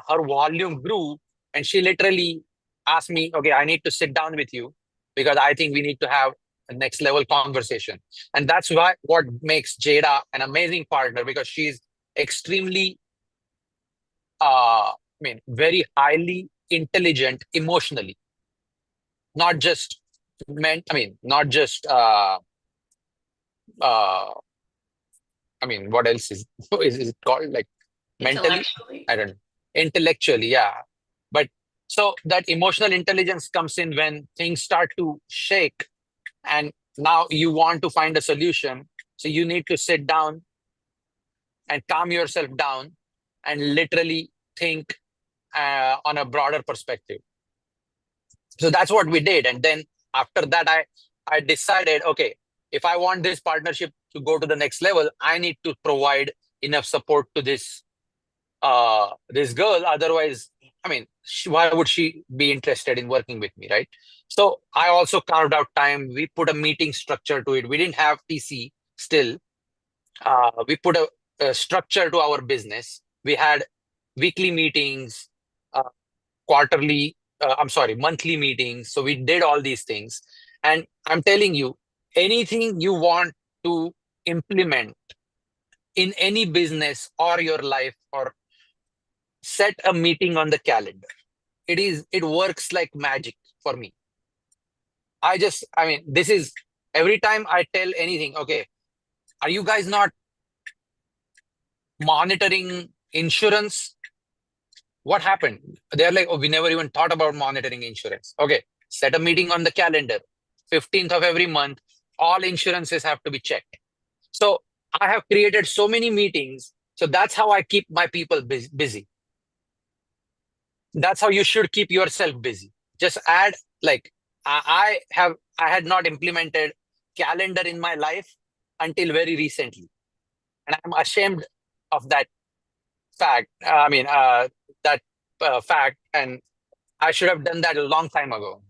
her volume grew, and she literally asked me, okay, I need to sit down with you because I think we need to have a next level conversation. And that's what makes Jada an amazing partner, because she's extremely, I mean, very highly intelligent emotionally, not just not just I mean, what else is it called, like mentally? Intellectually. I don't know. Intellectually, yeah. But so that emotional intelligence comes in when things start to shake, and now you want to find a solution. So you need to sit down and calm yourself down and literally think on a broader perspective. So that's what we did. And then after that, I decided, okay, if I want this partnership to go to the next level, I need to provide enough support to this girl. Otherwise, I mean, why would she be interested in working with me, right? So I also carved out time. We put a meeting structure to it. We didn't have TC still. We put a structure to our business. We had weekly meetings, monthly meetings. So we did all these things. And I'm telling you, anything you want to implement in any business or your life, or set a meeting on the calendar. It works like magic for me. I mean, this is every time I tell anything, okay, are you guys not monitoring insurance? What happened? They're like, oh, we never even thought about monitoring insurance. Okay, set a meeting on the calendar. 15th of every month, all insurances have to be checked. So I have created so many meetings. So that's how I keep my people busy. That's how you should keep yourself busy. Just add, like, I had not implemented calendar in my life until very recently. And I'm ashamed of that fact. Fact, and I should have done that a long time ago.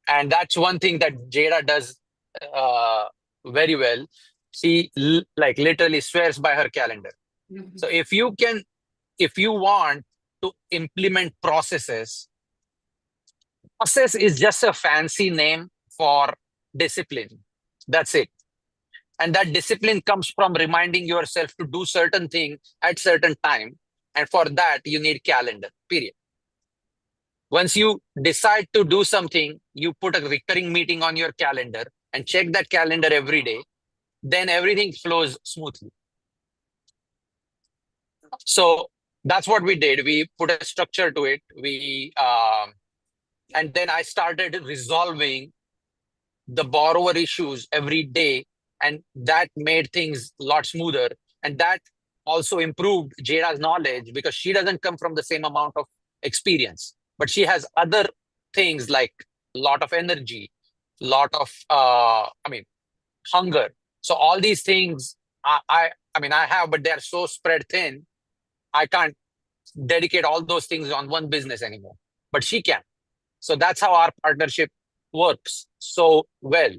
And that's one thing that Jada does very well. She like literally swears by her calendar. Mhm. So if you want to implement process is just a fancy name for discipline. That's it. And that discipline comes from reminding yourself to do certain thing at certain time. And for that, you need calendar, period. Once you decide to do something, you put a recurring meeting on your calendar and check that calendar every day, then everything flows smoothly. So that's what we did. We put a structure to it. And then I started resolving the borrower issues every day, and that made things a lot smoother. And that also improved Jada's knowledge, because she doesn't come from the same amount of experience, but she has other things like a lot of energy, lot of hunger. So all these things I have, but they're so spread thin. I can't dedicate all those things on one business anymore. But she can. So that's how our partnership works so well.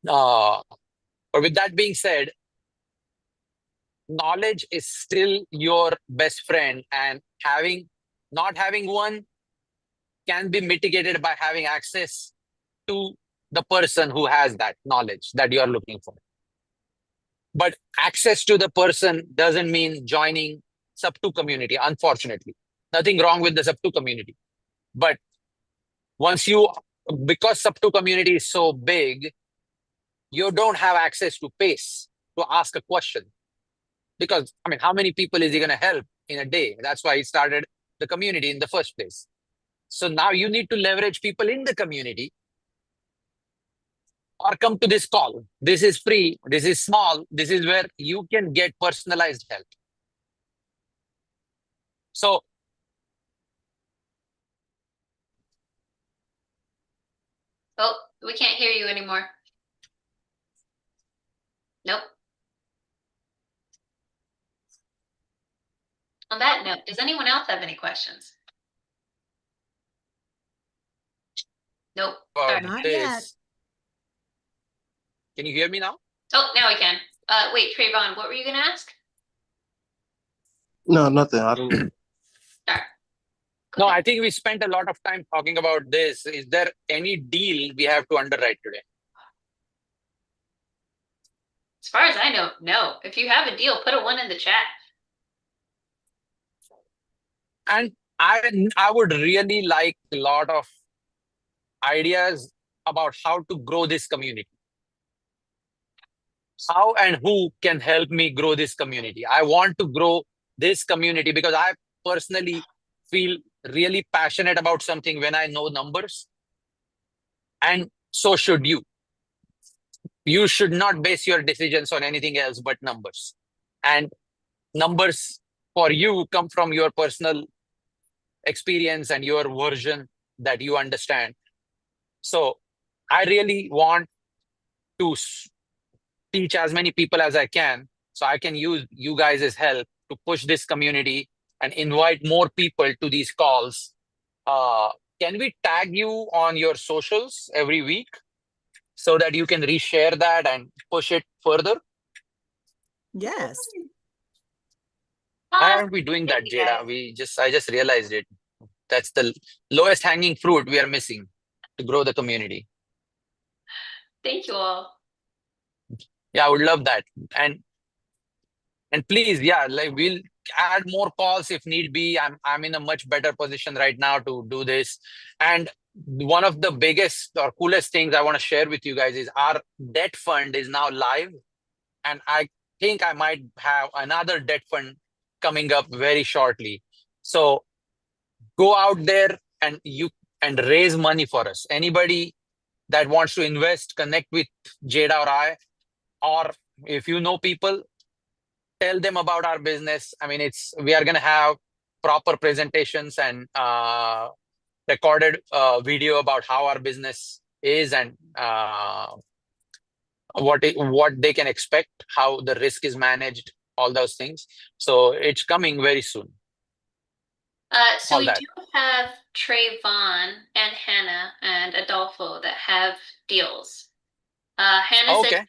But with that being said, knowledge is still your best friend, and not having one can be mitigated by having access to the person who has that knowledge that you are looking for. But access to the person doesn't mean joining sub-2 community, unfortunately. Nothing wrong with the sub-2 community. But because sub-2 community is so big, you don't have access to pace to ask a question. Because, how many people is he going to help in a day? That's why he started the community in the first place. So now you need to leverage people in the community or come to this call. This is free. This is small. This is where you can get personalized help. So Oh, we can't hear you anymore. Nope. On that note, does anyone else have any questions? Nope. All right. Not this, yet. can you hear me now? Oh, now we can. Wait, Trayvon, what were you gonna ask? No, nothing. I don't. All right. No, ahead. I think we spent a lot of time talking about this. Is there any deal we have to underwrite today? As far as I know, no. If you have a deal, put a 1 in the chat. And I would really like a lot of ideas about how to grow this community. How and who can help me grow this community? I want to grow this community because I personally feel really passionate about something when I know numbers. And so should you. You should not base your decisions on anything else but numbers. And numbers for you come from your personal experience and your version that you understand. So I really want to teach as many people as I can, so I can use you guys' help to push this community and invite more people to these calls. Can we tag you on your socials every week so that you can reshare that and push it further? Yes. Why aren't we doing that, Jada? I just realized it. That's the lowest hanging fruit we are missing to grow the community. Thank you all. Yeah, I would love that. And please, yeah, like we'll add more calls if need be. I'm in a much better position right now to do this. And one of the biggest or coolest things I want to share with you guys is our debt fund is now live. And I think I might have another debt fund coming up very shortly. So go out there and raise money for us. Anybody that wants to invest, connect with Jada or I, or if you know people, tell them about our business. We are going to have proper presentations and recorded video about how our business is and what they can expect, how the risk is managed, all those things. So it's coming very soon. So All we that. do have Trayvon and Hannah and Adolfo that have deals. Hannah said Okay.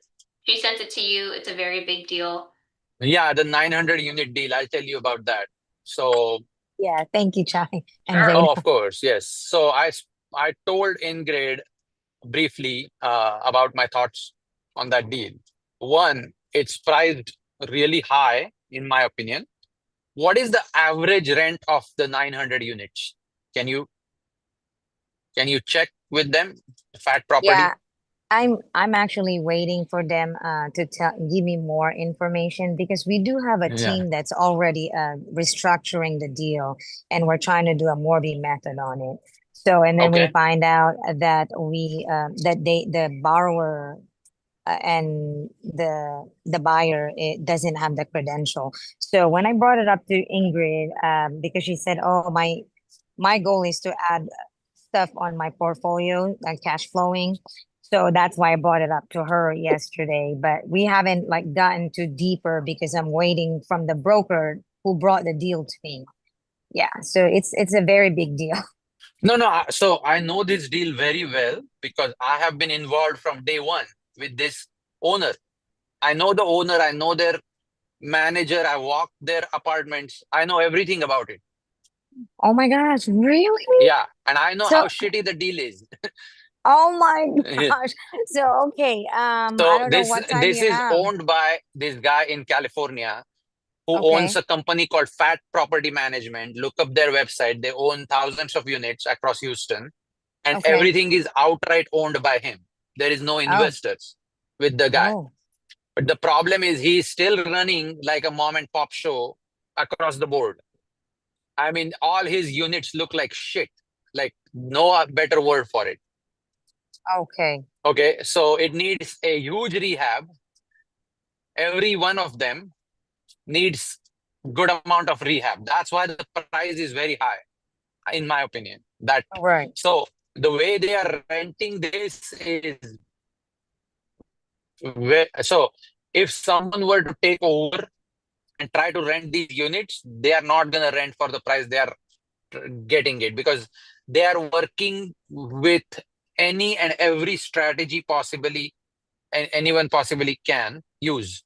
she sent it to you. It's a very big deal. Yeah, the 900 unit deal. I'll tell you about that. So, Yeah, thank you, Chai and Sure. oh, Jada. of course, yes. So I told Ingrid briefly about my thoughts on that deal. One, it's priced really high, in my opinion. What is the average rent of the 900 units? Can you check with them? Fat property? Yeah, I'm actually waiting for them to give me more information because we do have a Yeah. team that's already restructuring the deal, and we're trying to do a Morby method on it. So, and then we Okay. find out that the borrower and the buyer, it doesn't have the credential. So when I brought it up to Ingrid, because she said, "Oh, my goal is to add stuff on my portfolio, like cash flowing. So that's why I brought it up to her yesterday. But we haven't like gotten too deeper because I'm waiting from the broker who brought the deal to me. Yeah, so it's a very big deal. No, no. So I know this deal very well because I have been involved from day one with this owner. I know the owner. I know their manager. I walked their apartments. I know everything about it. Oh my gosh, really? Yeah, and I know So, how shitty the deal is. oh my gosh. So, okay, I So don't know this what time this you is have. owned by this guy in California who owns Okay, a company called Fat Property Management. Look up their website. They own thousands of units across Houston, and okay. everything is outright owned by him. There is no Oh, investors with the guy. oh, But the problem is he's still running like a mom and pop show across the board. I mean, all his units look like shit. Like no better word for it. okay. Okay, so it needs a huge rehab. Every one of them needs good amount of rehab. That's why the price is very high, in my opinion. That Right. so the way they are renting this is so if someone were to take over and try to rent these units, they are not gonna rent for the price they are getting it because they are working with any and every strategy possibly and anyone possibly can use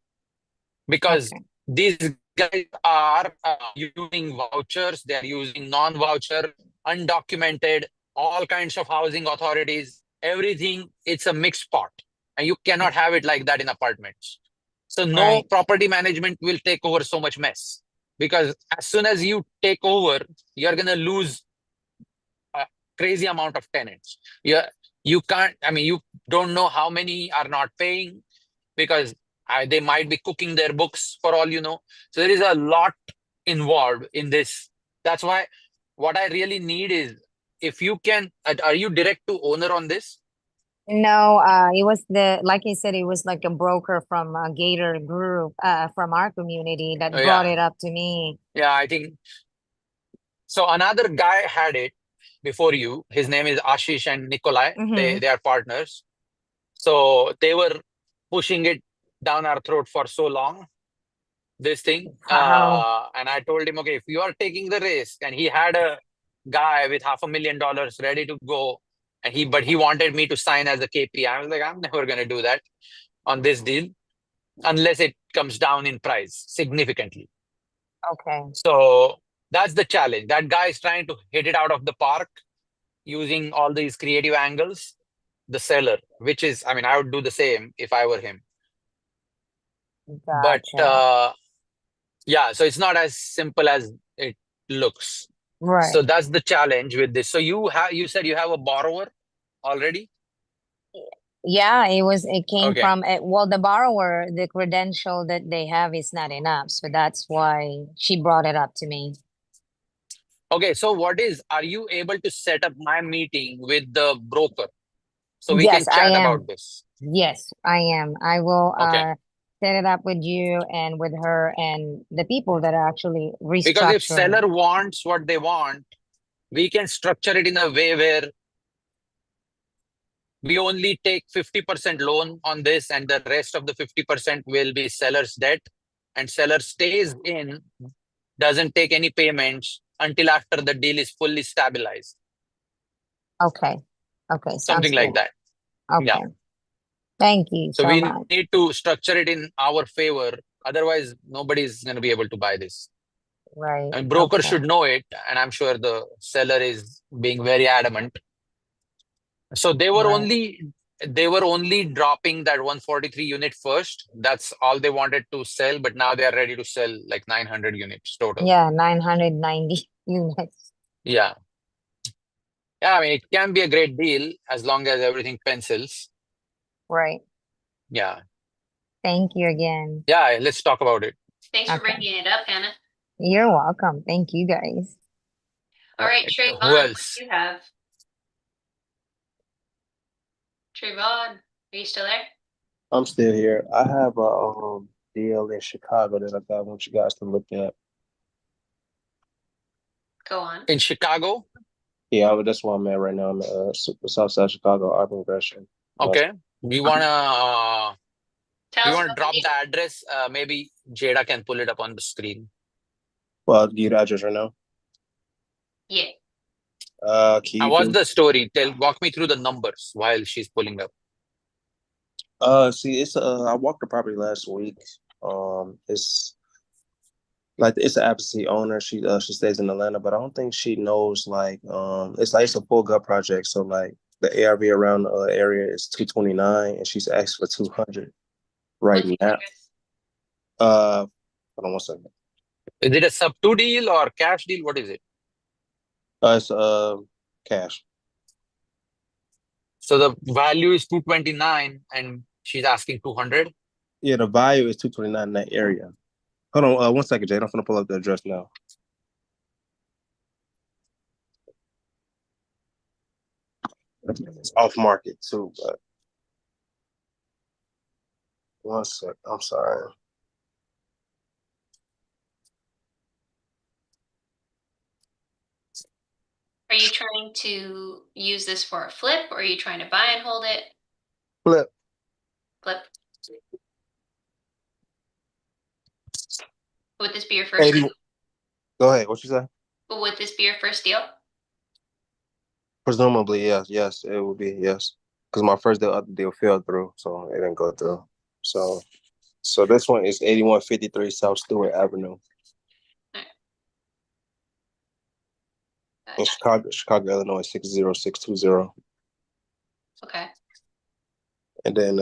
because Okay. these guys are using vouchers, they are using non-voucher, undocumented, all kinds of housing authorities, everything. It's a mixed pot, and you cannot have it like that in apartments. So no Right. property management will take over so much mess because as soon as you take over, you're gonna lose a crazy amount of tenants. You can't. I mean, you don't know how many are not paying because they might be cooking their books for all you know. So there is a lot involved in this. That's why what I really need is if you can, are you direct to owner on this? No, it was like I said, it was like a broker from Gator Group, from our community that brought Yeah, it up to me. yeah, I think so. Another guy had it before you. His name is Ashish and Nikolai. Mm-hmm. They are partners. So they were pushing it down our throat for so long. This thing. Wow. And I told him, okay, if you are taking the risk, and he had a guy with $500,000 ready to go, but he wanted me to sign as a KP. I was like, I'm never gonna do that on this deal unless it comes down in price significantly. Okay. So that's the challenge. That guy is trying to hit it out of the park using all these creative angles. The seller, which is, I mean, I would do the same if I were him. But Gotcha. yeah, so it's not as simple as it looks. Right. So that's the challenge with this. So you said you have a borrower already? Yeah, it came Okay. from well, the borrower, the credential that they have is not enough. So that's why she brought it up to me. Okay, so are you able to set up my meeting with the broker so we Yes, can I chat am. about this? Yes, I am. I will Okay. set it up with you and with her and the people that are actually Because if restructuring. seller wants what they want, we can structure it in a way where we only take 50% loan on this and the rest of the 50% will be seller's debt and seller stays in, doesn't take any payments until after the deal is fully stabilized. Okay. Okay, sounds Something like good. that. Yeah. Okay. Thank you So so we much. need to structure it in our favor. Otherwise, nobody's going to be able to buy this. Right. And broker Okay. should know it. And I'm sure the seller is being very adamant. So Right. they were only dropping that 143 unit first. That's all they wanted to sell, but now they are ready to sell like 900 units total. Yeah, 990 units. Yeah. Yeah, I mean, it can be a great deal as long as everything pencils. Right. Yeah. Thank you again. Yeah, let's talk about it. Thanks for Okay. bringing it up, Hannah. You're welcome. Thank you guys. All right, Right. Trayvon, Who what else? do you have? Trayvon, are you still there? I'm still here. I have a deal in Chicago that I want you guys to look at. Go on. In Chicago? Yeah, that's where I'm at right now. I'm at South Side Chicago, Auburn Gresham. Okay. Do you wanna Tell us about the drop neighborhood. the address? Maybe Jada can pull it up on the screen. Well, I'll give you the address right now. Yeah. Can you What's do? the story? Walk me through the numbers while she's pulling up. See, it's I walked the property last week. It's like it's an absentee owner. She stays in Atlanta, but I don't think she knows it's a full gut project. So like the ARV around the area is 229, and she's asked for 200 right What's the now. address? Hold on one second. Is it a sub 2 deal or cash deal? What is it? It's cash. So the value is 229 and she's asking 200. Yeah, the value is 229 in that area. Hold on, one second, Jade. I'm gonna pull up the address now. It's off market too, but one sec. I'm sorry. Are you trying to use this for a flip, or are you trying to buy and hold it? Flip. Flip. Would this be your first 80. deal? Go ahead. What you say? Would this be your first deal? Presumably, yes. Yes, it would be yes. Because my first deal fell through, so it didn't go through. So this one is 8153 South Stewart Avenue in Chicago, Illinois 60620. Okay. And then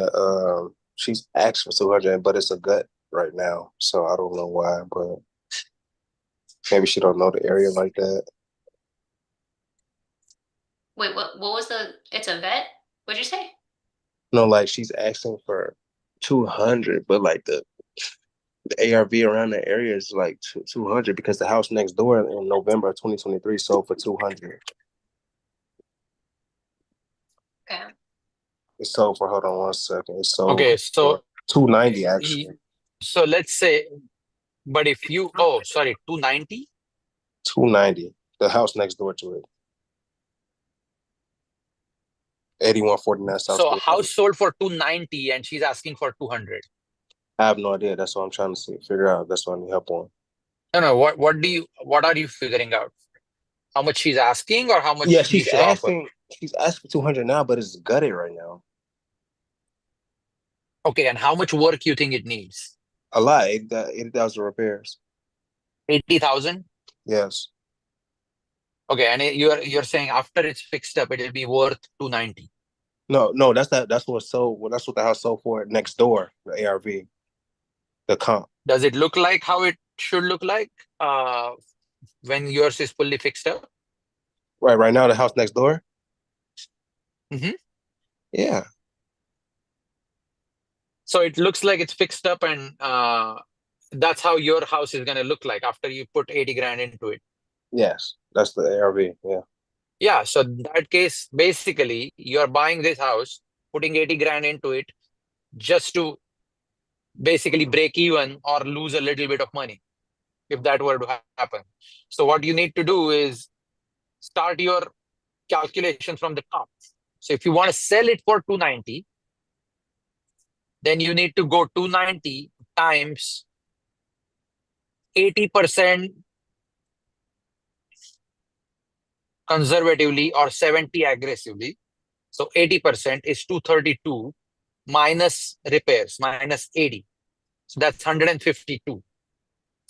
she's asked for 200, but it's a gut right now, so I don't know why, but maybe she don't know the area like that. Wait, what was it's a vet? What'd you say? No, like she's asking for 200, but like the ARV around the area is like 200 because the house next door in November of 2023 sold for 200. Okay. It sold for, hold on one second. It sold Okay, for so 290 actually. so let's say, but if you 290. 290. The house next door to it. 8149 South So a Stewart. house sold for 290 and she's asking for 200. I have no idea. That's what I'm trying to figure out. That's what I need help on. No, what are you figuring out? How much she's asking or how much Yeah, you should offer? she's asking for 200 now, but it's gutted right now. Okay, and how much work you think it needs? A lot. 80,000 repairs. 80,000? Yes. Okay, and you're saying after it's fixed up, it'll be worth 290. No, that's what sold. Well, that's what the house sold for next door, the ARV, the comp. Does it look like how it should look like when yours is fully fixed up? Right now, the house next door. Mm-hmm. Yeah. So it looks like it's fixed up, and that's how your house is going to look like after you put 80 grand into it. Yes, that's the ARV. Yeah. Yeah, so in that case, basically, you're buying this house, putting 80 grand into it just to basically break even or lose a little bit of money if that were to happen. So what you need to do is start your calculation from the top. So if you want to sell it for 290, then you need to go 290 times 80% conservatively or 70 aggressively. So 80% is 232 minus repairs, minus 80. So that's 152.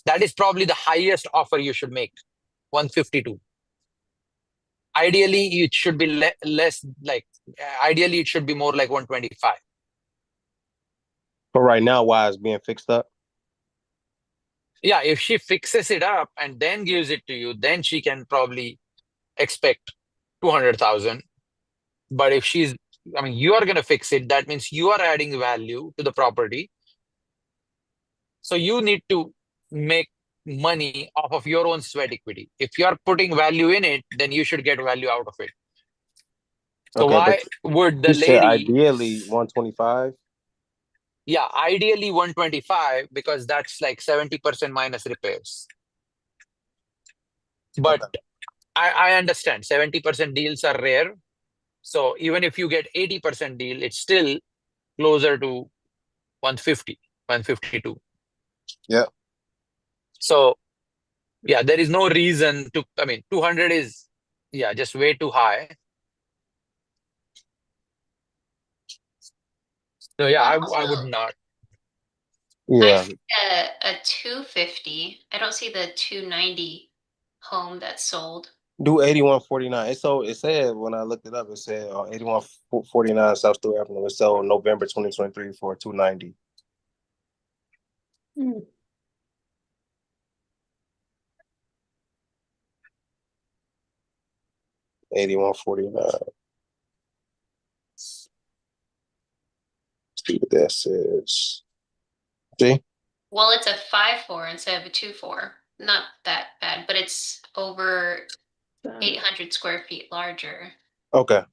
That is probably the highest offer you should make, 152. Ideally, it should be less, ideally, it should be more like 125. But right now, why it's being fixed up? Yeah, if she fixes it up and then gives it to you, then she can probably expect 200,000. But if you are going to fix it, that means you are adding value to the property. So you need to make money off of your own sweat equity. If you are putting value in it, then you should get value out of it. So Okay, why but would the you said lady? ideally 125. Yeah, ideally 125 because that's like 70% minus repairs. But Okay. I understand 70% deals are rare. So even if you get 80% deal, it's still closer to 150, 152. Yeah. So yeah, there is no reason to, I mean, 200 is, yeah, just way too high. So yeah, I'm I would also, not. I Yeah. see a 250. I don't see the 290 home that's sold. Do 8149. So it said when I looked it up, it said 8149 South Stewart Avenue. It sold November 2023 for 290. Hmm. $81.49. See what that says. See? Well, it's a 5.4 instead of a 2.4. Not that bad, but it's over 800 square feet larger. Okay.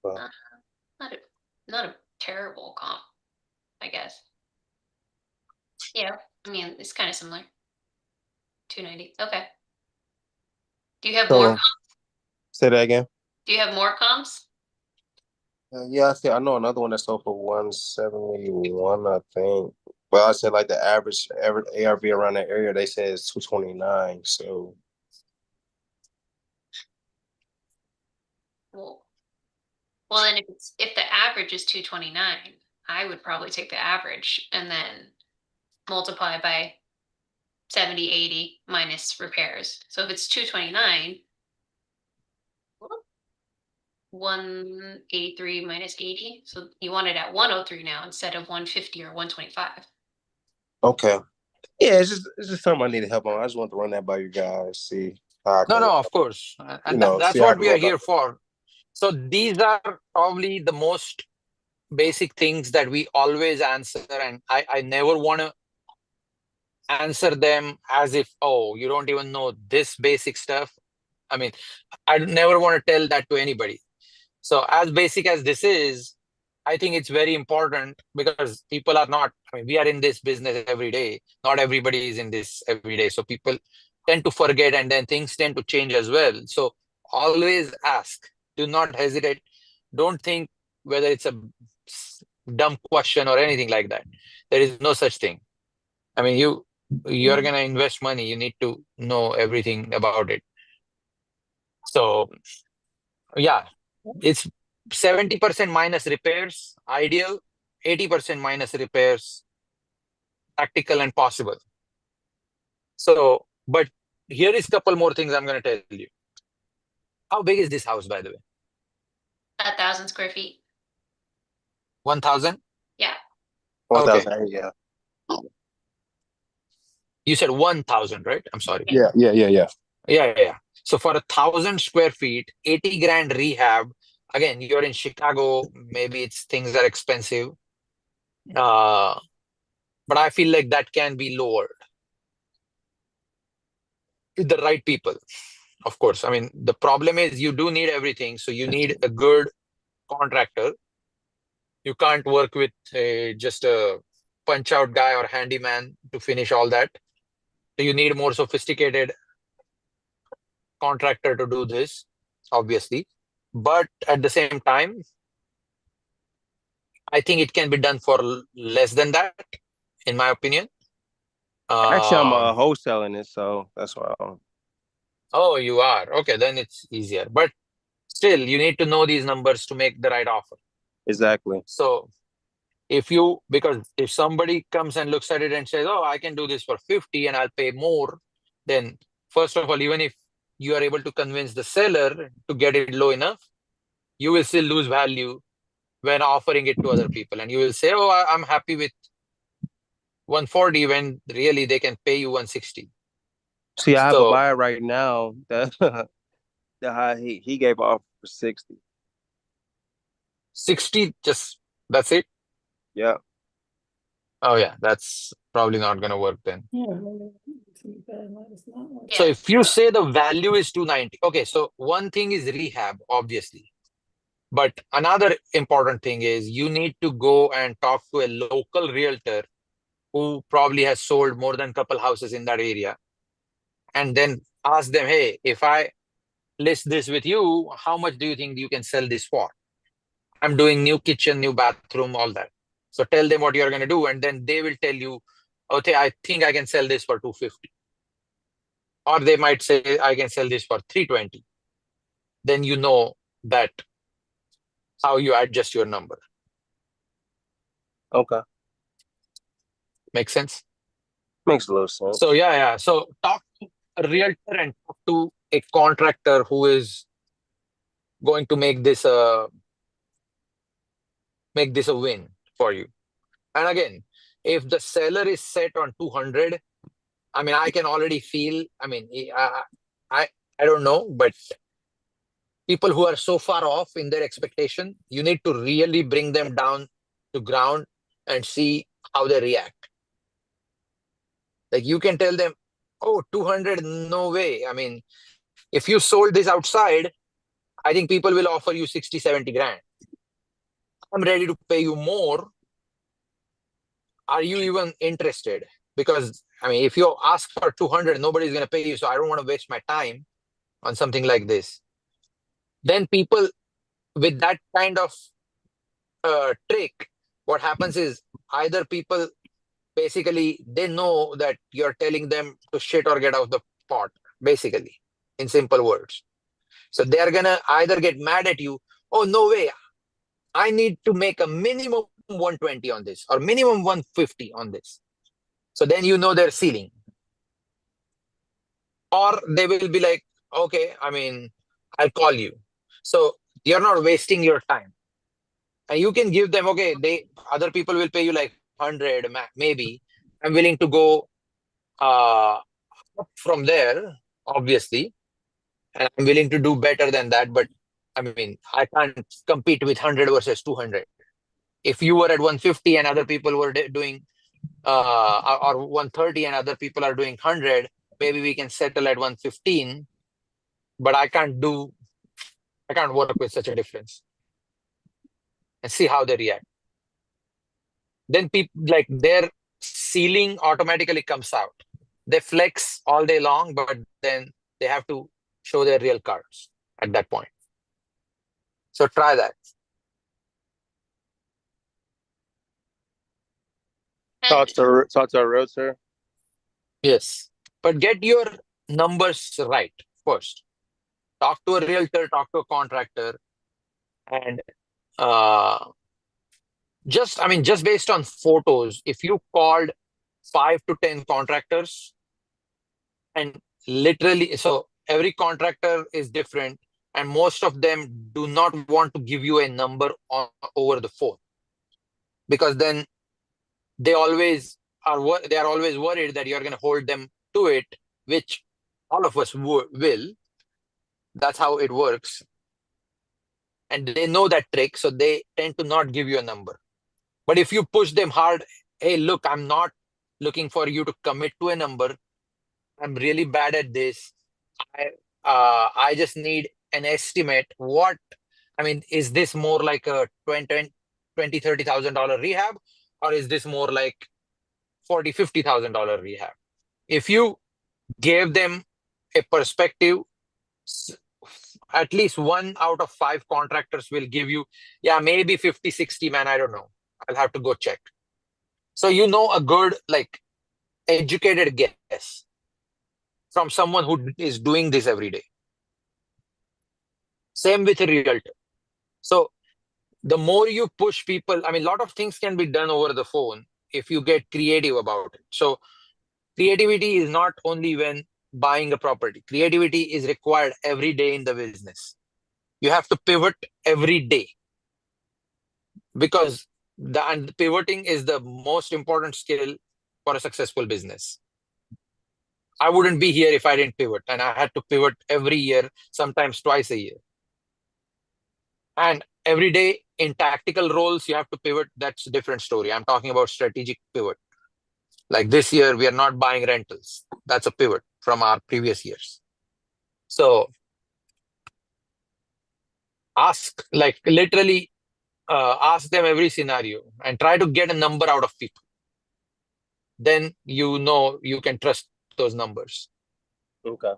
Well, Not a not a terrible comp, I guess. Yeah, I mean it's kind of similar. 290. Okay. Do you have more? so say that again. Do you have more comps? Yeah, I see. I know another one that sold for 171, I think. Well, I said like the average ARV around that area, they said it's 229. So Well, well then if the average is 229, I would probably take the average and then multiply by 70, 80 minus repairs. So if it's 229, 183 minus 80. So you want it at 103 now instead of 150 or 125. okay. Yeah, it's just something I need help on. I just want to run that by you guys, see how I No, can, no, of course. And see that's how I what can we are work here out. for. So these are probably the most basic things that we always answer. And I never want to answer them as if, oh, you don't even know this basic stuff. I mean, I never want to tell that to anybody. So as basic as this is, I think it's very important because people are not, I mean, we are in this business every day. Not everybody is in this every day. So people tend to forget and then things tend to change as well. So always ask. Do not hesitate. Don't think whether it's a dumb question or anything like that. There is no such thing. I mean, you're gonna invest money. You need to know everything about it. So yeah, it's 70% minus repairs, ideal, 80% minus repairs, practical and possible. So, but here is a couple more things I'm going to tell you. How big is this house, by the way? 1,000 square feet. 1,000? Yeah. 1,000, yeah. You said 1,000, right? I'm sorry. Yeah. Yeah. So for 1,000 square feet, 80 grand rehab. Again, you're in Chicago. Maybe things are expensive. But I feel like that can be lowered with the right people. Of course. I mean, the problem is you do need everything. So you need a good contractor. You can't work with just a punch out guy or handyman to finish all that. So you need more sophisticated contractor to do this, obviously. But at the same time, I think it can be done for less than that, in my opinion. Actually, I'm Um, wholesaling it, so that's why I'm. oh, you are. Okay, then it's easier. But still, you need to know these numbers to make the right offer. Exactly. So because if somebody comes and looks at it and says, oh, I can do this for 50 and I'll pay more, then first of all, even if you are able to convince the seller to get it low enough, you will still lose value when offering it to other people. And you will say, oh, I'm happy with 140 when really they can pay you 160. See, I have a So buyer right now that the high he gave off for 60. 60, just that's it. Yeah. Oh yeah, that's probably not going to work then. So Yeah. if you say the value is 290, okay, so one thing is rehab, obviously. But another important thing is you need to go and talk to a local realtor who probably has sold more than a couple houses in that area. And then ask them, hey, if I list this with you. How much do you think you can sell this for? I'm doing new kitchen, new bathroom, all that. So tell them what you're going to do, and then they will tell you, okay, I think I can sell this for 250. Or they might say, I can sell this for 320. Then you know that how you adjust your number. Okay. Make sense? Makes a little sense. So yeah. So talk to a realtor and talk to a contractor who is going to make this a win for you. And again, if the seller is set on 200, I mean, I can already feel, I mean, I don't know, but people who are so far off in their expectation, you need to really bring them down to ground and see how they react. Like you can tell them, oh, 200, no way. I mean, if you sold this outside, I think people will offer you 60, 70 grand. I'm ready to pay you more. Are you even interested? Because, I mean, if you ask for 200, nobody's going to pay you. So I don't want to waste my time on something like this. Then people with that kind of trick, what happens is either people basically they know that you're telling them to shit or get out the pot, basically, in simple words. So they're gonna either get mad at you, oh no way, I need to make a minimum 120 on this or minimum 150 on this. So then you know their ceiling. Or they will be like, okay, I mean, I'll call you. So you're not wasting your time. And you can give them, okay, other people will pay you like 100, maybe. I'm willing to go up from there, obviously. And I'm willing to do better than that. But I mean, I can't compete with 100 versus 200. If you were at 150 and other people were doing or 130 and other people are doing 100, maybe we can settle at 115. But I can't work with such a difference. And see how they react. Then people, like, their ceiling automatically comes out. They flex all day long, but then they have to show their real cards at that point. So try that. Talk to a realtor. Yes. But get your numbers right first. Talk to a realtor, talk to a contractor, and just based on photos, if you called 5 to 10 contractors, and literally, so every contractor is different, and most of them do not want to give you a number over the phone, because then they are always worried that you're going to hold them to it, which all of us will. That's how it works. And they know that trick, so they tend to not give you a number. But if you push them hard, hey, look, I'm not looking for you to commit to a number. I'm really bad at this. I just need an estimate. Is this more like a $20,000-$30,000 rehab, or is this more like $40,000-$50,000 rehab? If you gave them a perspective, at least 1 out of 5 contractors will give you, yeah, maybe 50, 60, man, I don't know. I'll have to go check. So you know a good, like, educated guess from someone who is doing this every day. Same with a realtor. So the more you push people, a lot of things can be done over the phone if you get creative about it. So creativity is not only when buying a property. Creativity is required every day in the business. You have to pivot every day, because and pivoting is the most important skill for a successful business. I wouldn't be here if I didn't pivot, and I had to pivot every year, sometimes twice a year. And every day in tactical roles, you have to pivot. That's a different story. I'm talking about strategic pivot. Like this year, we are not buying rentals. That's a pivot from our previous years. So ask, like, literally ask them every scenario and try to get a number out of people. Then you know you can trust those numbers. Okay.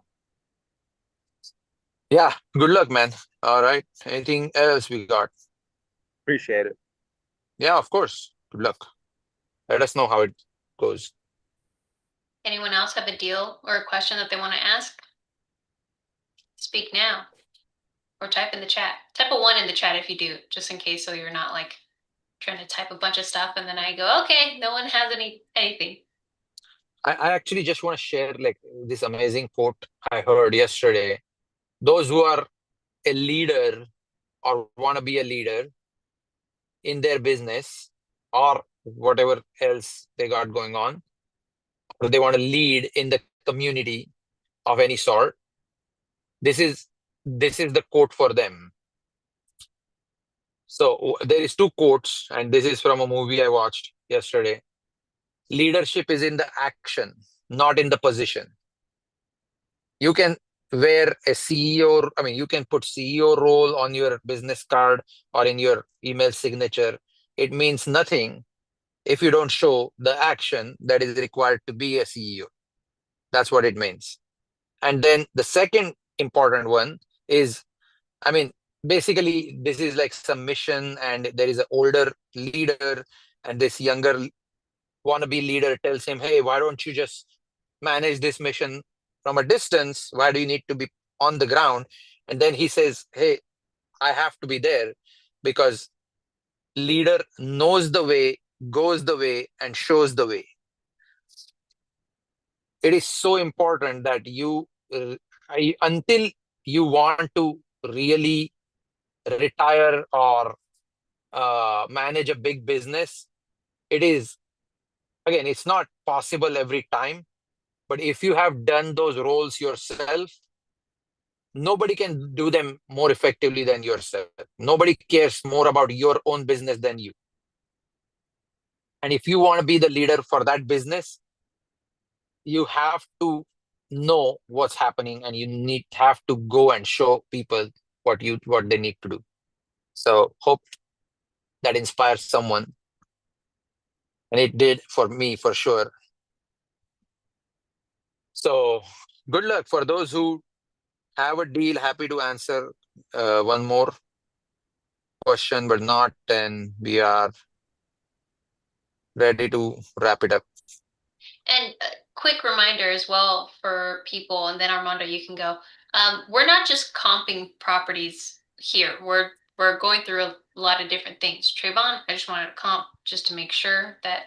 Yeah, good luck, man. All right. Anything else we got? Appreciate it. Yeah, of course. Good luck. Let us know how it goes. Anyone else have a deal or a question that they want to ask? Speak now. Or type in the chat. Type a 1 in the chat if you do, just in case, so you're not like trying to type a bunch of stuff and then I go, okay, no one has anything. I actually just want to share like this amazing quote I heard yesterday. Those who are a leader or want to be a leader in their business or whatever else they got going on, or they want to lead in the community of any sort, this is the quote for them. So there is two quotes, and this is from a movie I watched yesterday. Leadership is in the action, not in the position. You can wear a CEO, I mean, you can put CEO role on your business card or in your email signature. It means nothing if you don't show the action that is required to be a CEO. That's what it means. And then the second important one is, I mean, basically, this is like some mission, and there is an older leader, and this younger wannabe leader tells him, hey, why don't you just manage this mission from a distance? Why do you need to be on the ground? And then he says, hey, I have to be there because leader knows the way, goes the way, and shows the way. It is so important that you, until you want to really retire or manage a big business, it is, again, it's not possible every time. But if you have done those roles yourself, nobody can do them more effectively than yourself. Nobody cares more about your own business than you. And if you want to be the leader for that business, you have to know what's happening, and you have to go and show people what they need to do. So hope that inspires someone, and it did for me for sure. So good luck for those who have a deal. Happy to answer one more question, but not, then we are ready to wrap it up. And a quick reminder as well for people, and then Armando, you can go. We're not just comping properties here. We're going through a lot of different things. Trayvon, I just wanted to comp just to make sure that,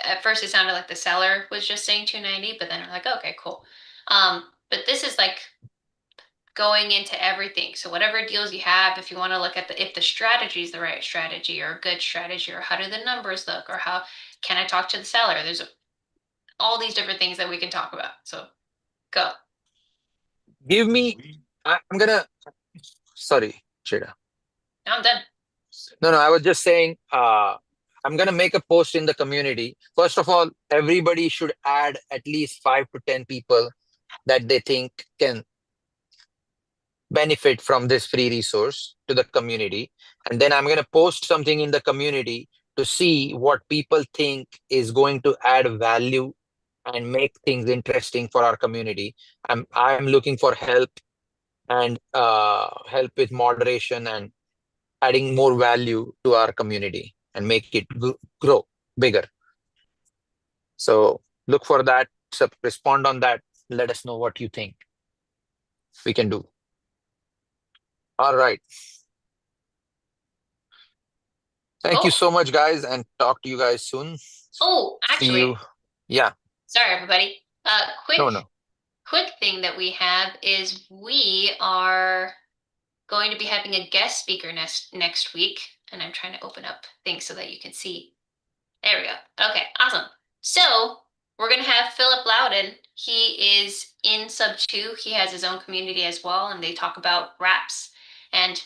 at first it sounded like the seller was just saying 290, but then I'm like, okay, cool. But this is like going into everything. So whatever deals you have, if you want to look at if the strategy is the right strategy or a good strategy, or how do the numbers look, or how can I talk to the seller? There's all these different things that we can talk about. So go. Give me, I'm gonna, sorry, Chida. I'm done. No, I was just saying, I'm gonna make a post in the community. First of all, everybody should add at least 5 to 10 people that they think can benefit from this free resource to the community. And then I'm gonna post something in the community to see what people think is going to add value and make things interesting for our community. I'm looking for help, and help with moderation and adding more value to our community and make it grow bigger. So look for that. So respond on that. Let us know what you think we can do. All right. Thank you so much, guys, and talk to you guys soon. Oh, See actually, you. Yeah. sorry, everybody. No. Quick thing that we have is we are going to be having a guest speaker next week, and I'm trying to open up things so that you can see. There we go. Okay, awesome. So we're gonna have Philip Loudon. He is in Sub 2. He has his own community as well, and they talk about wraps. And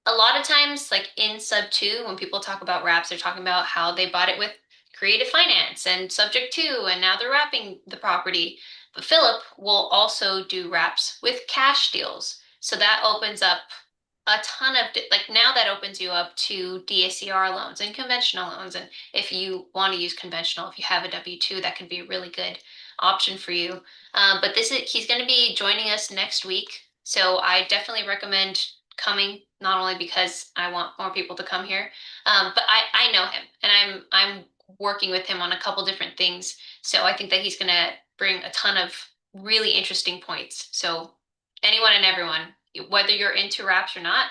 a lot of times, like in Sub 2, when people talk about wraps, they're talking about how they bought it with creative finance and subject to, and now they're wrapping the property. But Philip will also do wraps with cash deals. So that opens up a ton of, like, now that opens you up to DSCR loans and conventional loans. And if you want to use conventional, if you have a W-2, that could be a really good option for you. But he's going to be joining us next week. So I definitely recommend coming, not only because I want more people to come here, but I know him and I'm working with him on a couple different things. So I think that he's gonna bring a ton of really interesting points. So anyone and everyone, whether you're into wraps or not,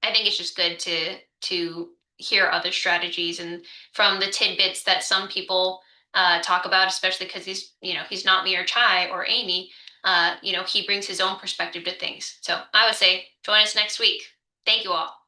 I think it's just good to hear other strategies and from the tidbits that some people talk about, especially because he's not me or Chai or Amy. He brings his own perspective to things. So I would say join us next week. Thank you all.